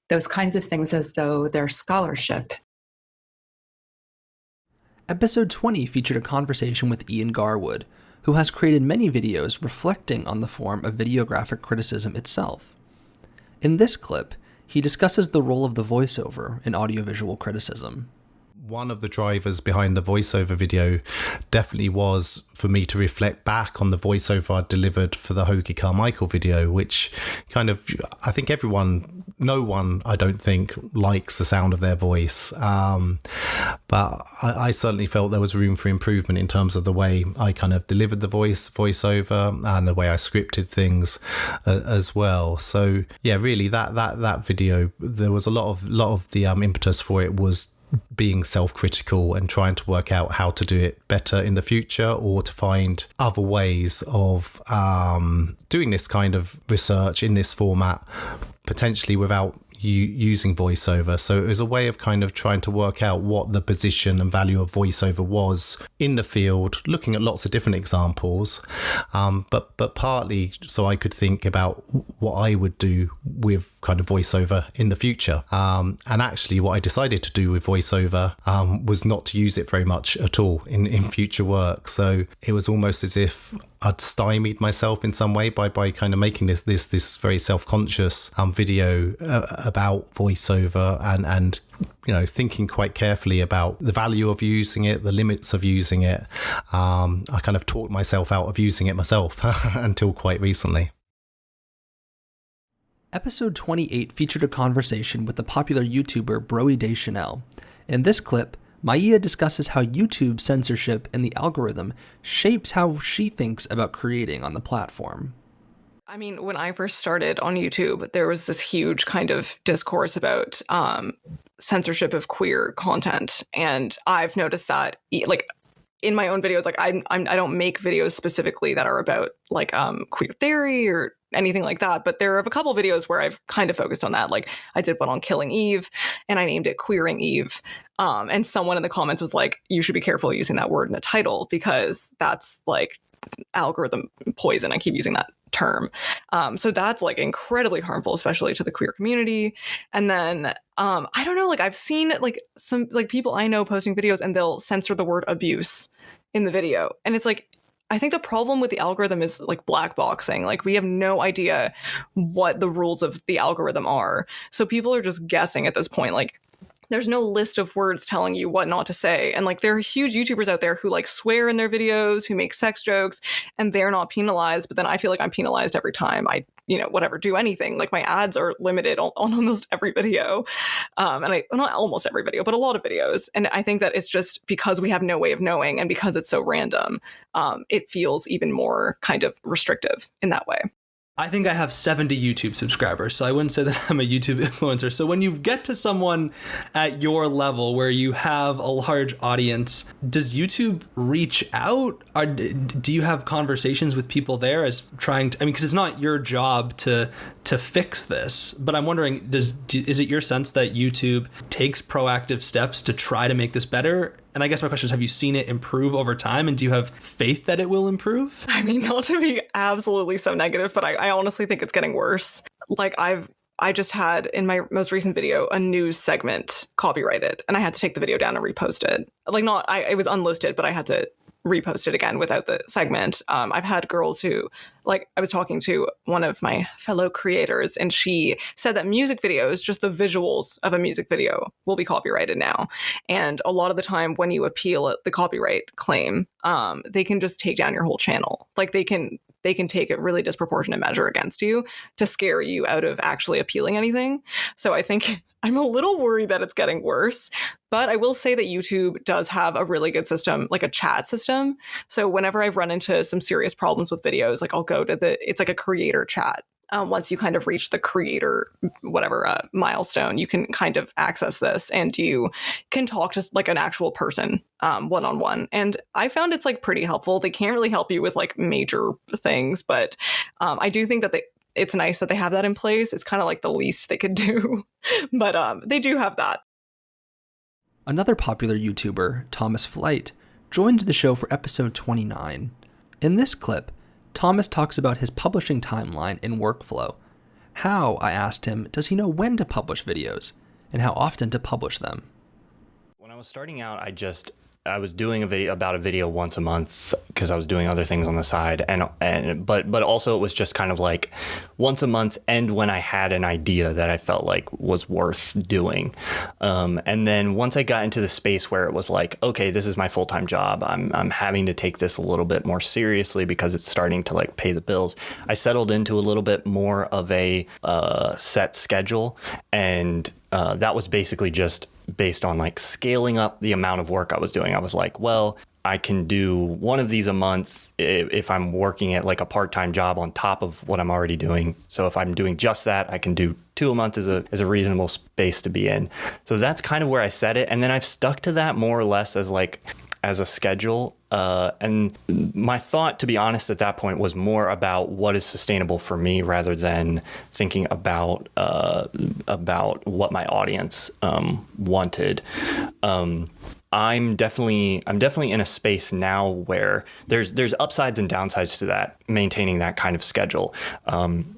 those kinds of things as though they're scholarship. Episode 20 featured a conversation with Ian Garwood, who has created many videos reflecting on the form of videographic criticism itself. In this clip, he discusses the role of the voiceover in audiovisual criticism. One of the drivers behind the voiceover video definitely was for me to reflect back on the voiceover I delivered for the Hoagie Carmichael video, which kind of, I think no one, I don't think, likes the sound of their voice. But I certainly felt there was room for improvement in terms of the way I kind of delivered the voiceover and the way I scripted things as well. So yeah, really that video, there was a lot of the impetus for it was being self-critical and trying to work out how to do it better in the future, or to find other ways of doing this kind of research in this format, potentially without using voiceover. So it was a way of kind of trying to work out what the position and value of voiceover was in the field, looking at lots of different examples, but partly so I could think about what I would do with kind of voiceover in the future. And actually what I decided to do with voiceover was not to use it very much at all in future work. So it was almost as if I'd stymied myself in some way by kind of making this very self-conscious video about voiceover and thinking quite carefully about the value of using it, the limits of using it. I kind of talked myself out of using it myself until quite recently. Episode 28 featured a conversation with the popular YouTuber Broey Deschanel. In this clip, Maia discusses how YouTube censorship and the algorithm shapes how she thinks about creating on the platform. I mean, when I first started on YouTube, there was this huge kind of discourse about censorship of queer content. And I've noticed that, in my own videos, like I don't make videos specifically that are about like queer theory or anything like that, but there are a couple videos where I've kind of focused on that. Like I did one on killing Eve and I named it Queering Eve. And someone in the comments was like, you should be careful using that word in a title because that's like algorithm poison. I keep using that term. So that's like incredibly harmful, especially to the queer community. And then I don't know, like I've seen like some like people I know posting videos and they'll censor the word abuse in the video. And it's like, I think the problem with the algorithm is like black boxing. Like we have no idea what the rules of the algorithm are. So people are just guessing at this point. Like there's no list of words telling you what not to say. And like there are huge YouTubers out there who like swear in their videos, who make sex jokes, and they're not penalized. But then I feel like I'm penalized every time I, whatever, do anything. Like my ads are limited on almost every video. Not almost every video, but a lot of videos. And I think that it's just because we have no way of knowing and because it's so random, it feels even more kind of restrictive in that way. I think I have 70 YouTube subscribers, so I wouldn't say that I'm a YouTube influencer. So when you get to someone at your level where you have a large audience, does YouTube reach out? Or do you have conversations with people there as trying to, because it's not your job to fix this, but I'm wondering, is it your sense that YouTube takes proactive steps to try to make this better? And I guess my question is, have you seen it improve over time? And do you have faith that it will improve? I mean, not to be absolutely so negative, but I honestly think it's getting worse. Like I just had in my most recent video a news segment copyrighted and I had to take the video down and repost it. Like it was unlisted, but I had to repost it again without the segment. I've had girls who, like, I was talking to one of my fellow creators and she said that music videos, just the visuals of a music video, will be copyrighted now. And a lot of the time when you appeal the copyright claim, they can just take down your whole channel. Like they can take a really disproportionate measure against you to scare you out of actually appealing anything. So I think I'm a little worried that it's getting worse, but I will say that YouTube does have a really good system, like a chat system. So whenever I've run into some serious problems with videos, like I'll go to it's like a creator chat. Once you kind of reach the creator, milestone, you can kind of access this and you can talk to like an actual person one-on-one. And I found it's like pretty helpful. They can't really help you with like major things, but I do think that it's nice that they have that in place. It's kind of like the least they could do, but they do have that. Another popular YouTuber, Thomas Flight, joined the show for episode 29. In this clip, Thomas talks about his publishing timeline and workflow. How, I asked him, does he know when to publish videos and how often to publish them? When I was starting out, I was doing about a video once a month because I was doing other things on the side, but also it was just kind of like once a month, and when I had an idea that I felt like was worth doing, and then once I got into the space where it was like, okay, this is my full-time job, I'm having to take this a little bit more seriously because it's starting to like pay the bills. I settled into a little bit more of a set schedule, and that was basically just based on like scaling up the amount of work I was doing. I was like, well, I can do one of these a month if I'm working at like a part-time job on top of what I'm already doing. So if I'm doing just that, I can do 2 a month as a reasonable space to be in. So that's kind of where I set it. And then I've stuck to that more or less as a schedule. And my thought, to be honest, at that point was more about what is sustainable for me rather than thinking about what my audience wanted. I'm definitely in a space now where there's upsides and downsides to that, maintaining that kind of schedule.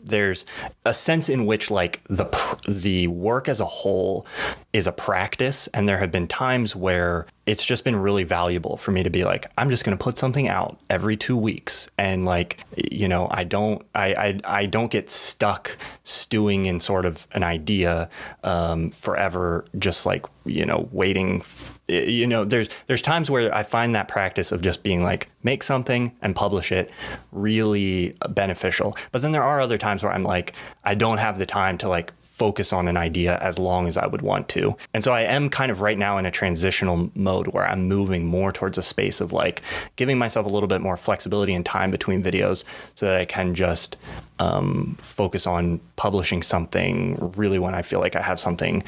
There's a sense in which like the work as a whole is a practice, and there have been times where it's just been really valuable for me to be like, I'm just going to put something out every 2 weeks, and like, I don't get stuck stewing in sort of an idea forever, just like waiting. There's times where I find that practice of just being like, make something and publish it really beneficial. But then there are other times where I'm like, I don't have the time to like focus on an idea as long as I would want to. And so I am kind of right now in a transitional mode where I'm moving more towards a space of like giving myself a little bit more flexibility and time between videos so that I can just focus on publishing something really when I feel like I have something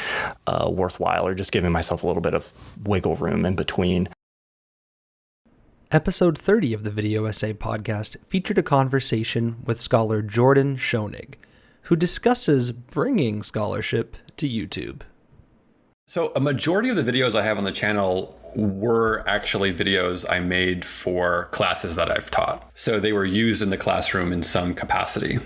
worthwhile, or just giving myself a little bit of wiggle room in between. Episode 30 of the Video Essay Podcast featured a conversation with scholar Jordan Schoenig, who discusses bringing scholarship to YouTube. So a majority of the videos I have on the channel were actually videos I made for classes that I've taught. So they were used in the classroom in some capacity,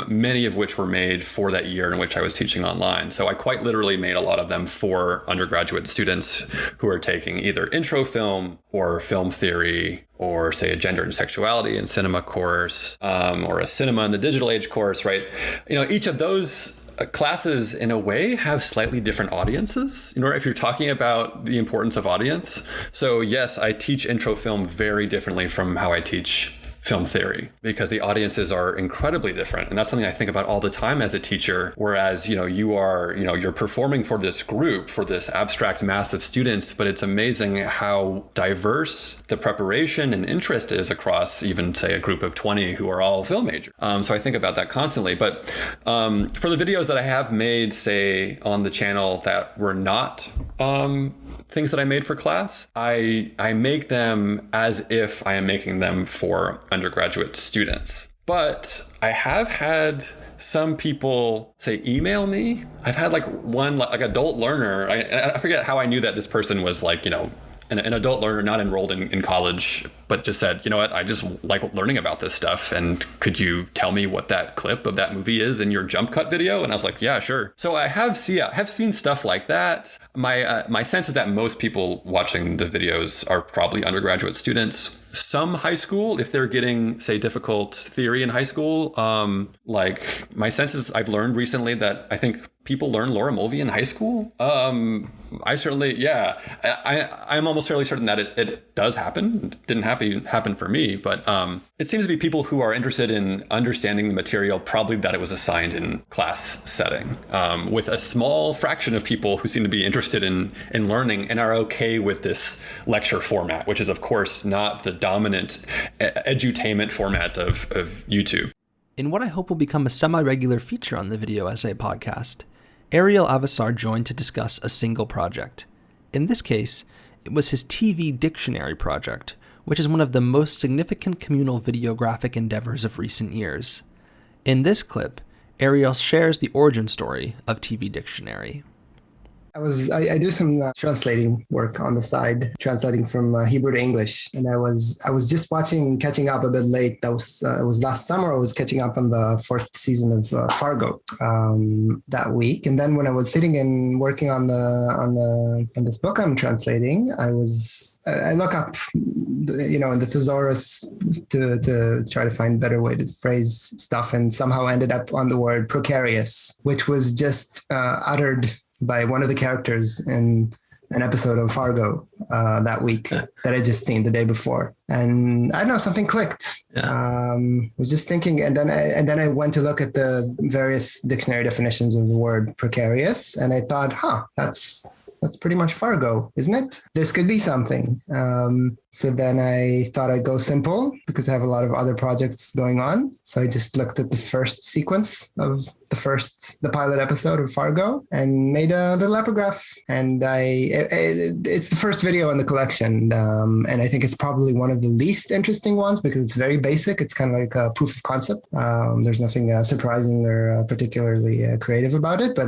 many of which were made for that year in which I was teaching online. So I quite literally made a lot of them for undergraduate students who are taking either intro film or film theory, or say a gender and sexuality in cinema course, or a cinema in the digital age course, right? You know, each of those classes in a way have slightly different audiences, you know, if you're talking about the importance of audience. So yes, I teach intro film very differently from how I teach film theory, because the audiences are incredibly different. And that's something I think about all the time as a teacher. Whereas, you know, you're performing for this group, for this abstract mass of students, but it's amazing how diverse the preparation and interest is across even, say, a group of 20 who are all film majors. So I think about that constantly. But for the videos that I have made, say, on the channel that were not things that I made for class, I make them as if I am making them for undergraduate students. But I have had some people say email me. I've had one adult learner. I forget how I knew that this person was an adult learner, not enrolled in college, but just said, you know what, I just like learning about this stuff. And could you tell me what that clip of that movie is in your jump cut video? And I was like, yeah, sure. So I have seen stuff like that. My sense is that most people watching the videos are probably undergraduate students. Some high school, if they're getting, say, difficult theory in high school. My sense is I've learned recently that I think people learn Laura Mulvey in high school. I certainly, yeah. I'm almost fairly certain that it does happen. It didn't happen for me, but it seems to be people who are interested in understanding the material, probably that it was assigned in class setting, with a small fraction of people who seem to be interested in learning and are okay with this lecture format, which is, of course, not the dominant edutainment format of YouTube. In what I hope will become a semi-regular feature on the Video Essay Podcast, Ariel Avissar joined to discuss a single project. In this case, it was his TV dictionary project, which is one of the most significant communal videographic endeavors of recent years. In this clip, Ariel shares the origin story of TV Dictionary. I do some translating work on the side, translating from Hebrew to English, and I was just catching up a bit late. It was last summer. I was catching up on the 4th season of Fargo that week, and then when I was sitting and working on this book I'm translating, I look up, in the thesaurus to try to find a better way to phrase stuff, and somehow ended up on the word precarious, which was just uttered by one of the characters in an episode of Fargo that week that I just seen the day before. And I don't know, something clicked. Yeah. Was just thinking, and then I went to look at the various dictionary definitions of the word precarious, and I thought, that's pretty much Fargo, isn't it? This could be something. So then I thought I'd go simple because I have a lot of other projects going on. So I just looked at the first sequence of the pilot episode of Fargo and made a little epigraph. And it's the first video in the collection. And I think it's probably one of the least interesting ones because it's very basic. It's kind of like a proof of concept. There's nothing surprising or particularly creative about it, but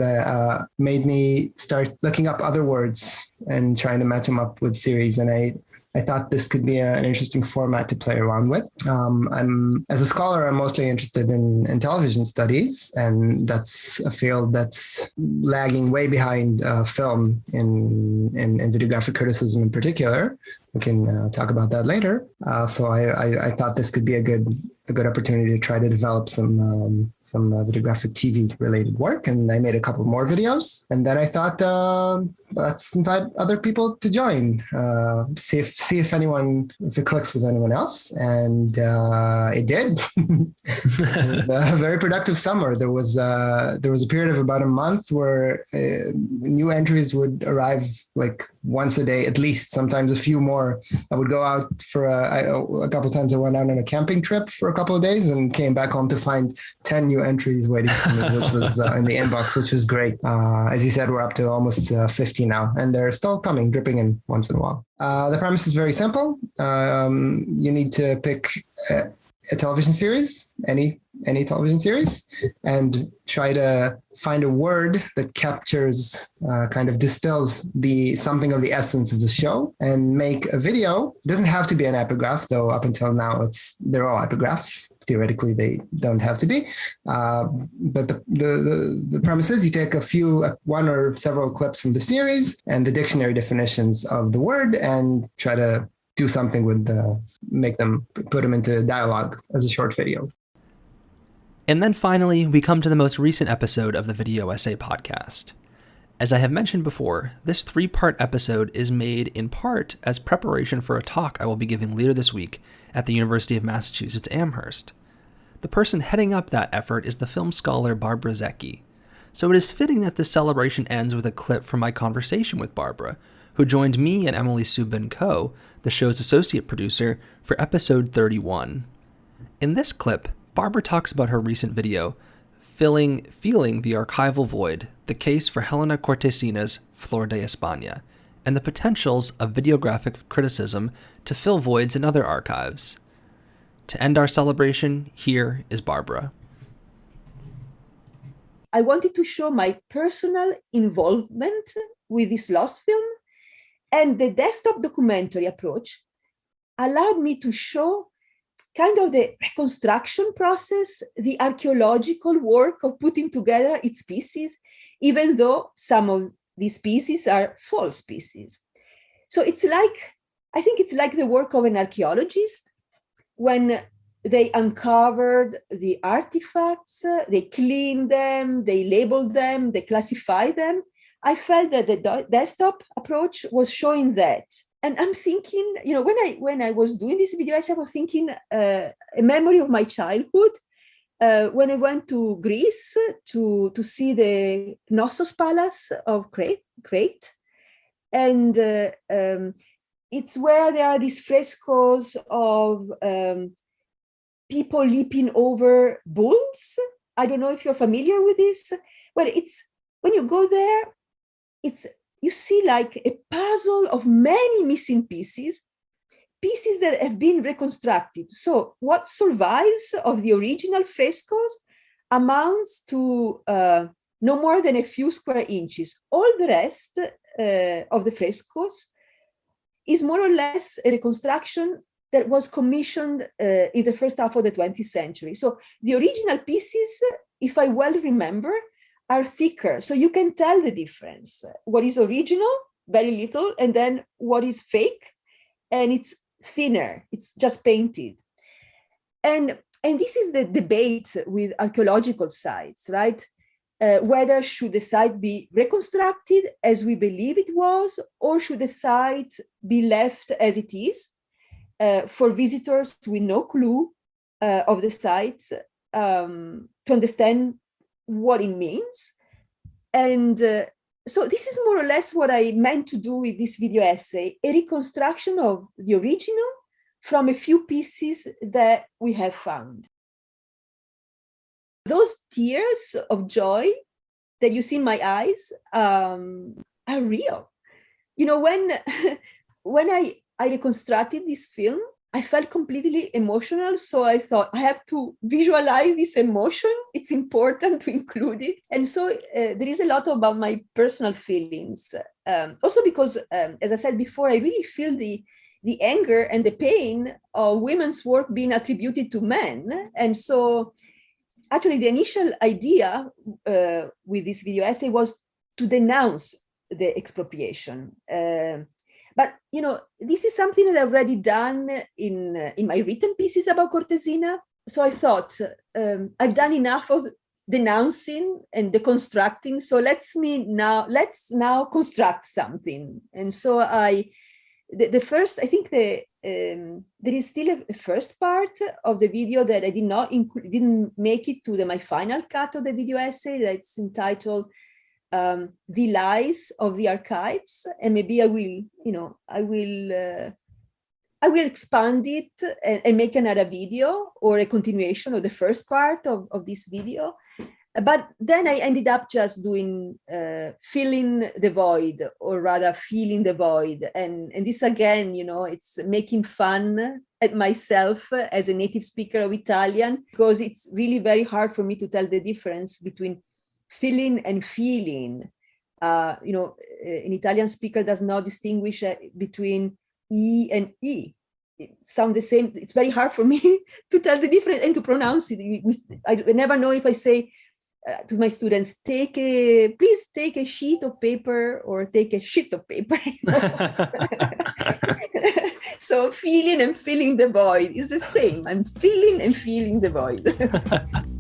made me start looking up other words and trying to match them up with series. And I thought this could be an interesting format to play around with. As a scholar, I'm mostly interested in television studies, and that's a field that's lagging way behind film in videographic criticism in particular. We can talk about that later. So I thought this could be a good opportunity to try to develop some videographic TV related work. And I made a couple more videos. And then I thought, let's invite other people to join, see if it clicks with anyone else. And it did. It was a very productive summer. There was a period of about a month where new entries would arrive like once a day, at least, sometimes a few more. I would go out for a couple of times. I went out on a camping trip for a couple of days and came back home to find 10 new entries waiting for me, which was in the inbox, which was great. As you said, we're up to almost 50 now, and they're still coming, dripping in once in a while. The premise is very simple. You need to pick a television series, any television series, and try to find a word that captures, kind of distills something of the essence of the show, and make a video. It doesn't have to be an epigraph, though up until now they're all epigraphs. Theoretically, they don't have to be. But the premise is you take one or several clips from the series and the dictionary definitions of the word and try to do something with put them into dialogue as a short video. And then finally, we come to the most recent episode of the Video Essay Podcast. As I have mentioned before, this 3-part episode is made in part as preparation for a talk I will be giving later this week at the University of Massachusetts Amherst. The person heading up that effort is the film scholar Barbara Zecchi. So it is fitting that this celebration ends with a clip from my conversation with Barbara, who joined me and Emily Subin-Coe, the show's associate producer, for episode 31. In this clip, Barbara talks about her recent video, Feeling the Archival Void, the case for Helena Cortesina's Flor de España, and the potentials of videographic criticism to fill voids in other archives. To end our celebration, here is Barbara. I wanted to show my personal involvement with this lost film, and the desktop documentary approach allowed me to show kind of the reconstruction process, the archaeological work of putting together its pieces, even though some of these pieces are false pieces. So I think it's like the work of an archaeologist when they uncovered the artifacts, they cleaned them, they labeled them, they classified them. I felt that the desktop approach was showing that. And I'm thinking, when I was doing this video, I was thinking a memory of my childhood when I went to Greece to see the Knossos Palace of Crete. And it's where there are these frescoes of people leaping over bulls. I don't know if you're familiar with this. Well, when you go there, you see like a puzzle of many missing pieces that have been reconstructed. So what survives of the original frescoes amounts to no more than a few square inches. All the rest of the frescoes is more or less a reconstruction that was commissioned in the first half of the 20th century. So the original pieces, if I well remember, are thicker. So you can tell the difference. What is original, very little, and then what is fake, and it's thinner, it's just painted. And this is the debate with archaeological sites, right? Whether should the site be reconstructed as we believe it was, or should the site be left as it is for visitors with no clue of the site to understand what it means. And so this is more or less what I meant to do with this video essay, a reconstruction of the original from a few pieces that we have found. Those tears of joy that you see in my eyes are real. When I reconstructed this film, I felt completely emotional. So I thought I have to visualize this emotion. It's important to include it. And so there is a lot about my personal feelings. Also because, as I said before, I really feel the anger and the pain of women's work being attributed to men. And so actually the initial idea with this video essay was to denounce the expropriation. But, this is something that I've already done in my written pieces about Cortesina. So I thought I've done enough of denouncing and deconstructing. So let's now construct something. And so the first, I think there is still a first part of the video that I didn't make it to my final cut of the video essay that's entitled The Lies of the Archives, and maybe I will I will expand it and make another video or a continuation of the first part of this video. But then I ended up just doing filling the void, or rather feeling the void. And this again, it's making fun at myself as a native speaker of Italian, because it's really very hard for me to tell the difference between feeling and feeling. An Italian speaker does not distinguish between E and E. It sounds the same. It's very hard for me to tell the difference and to pronounce it. I never know if I say to my students, please take a sheet of paper or take a sheet of paper. So feeling and filling the void is the same. I'm feeling and feeling the void.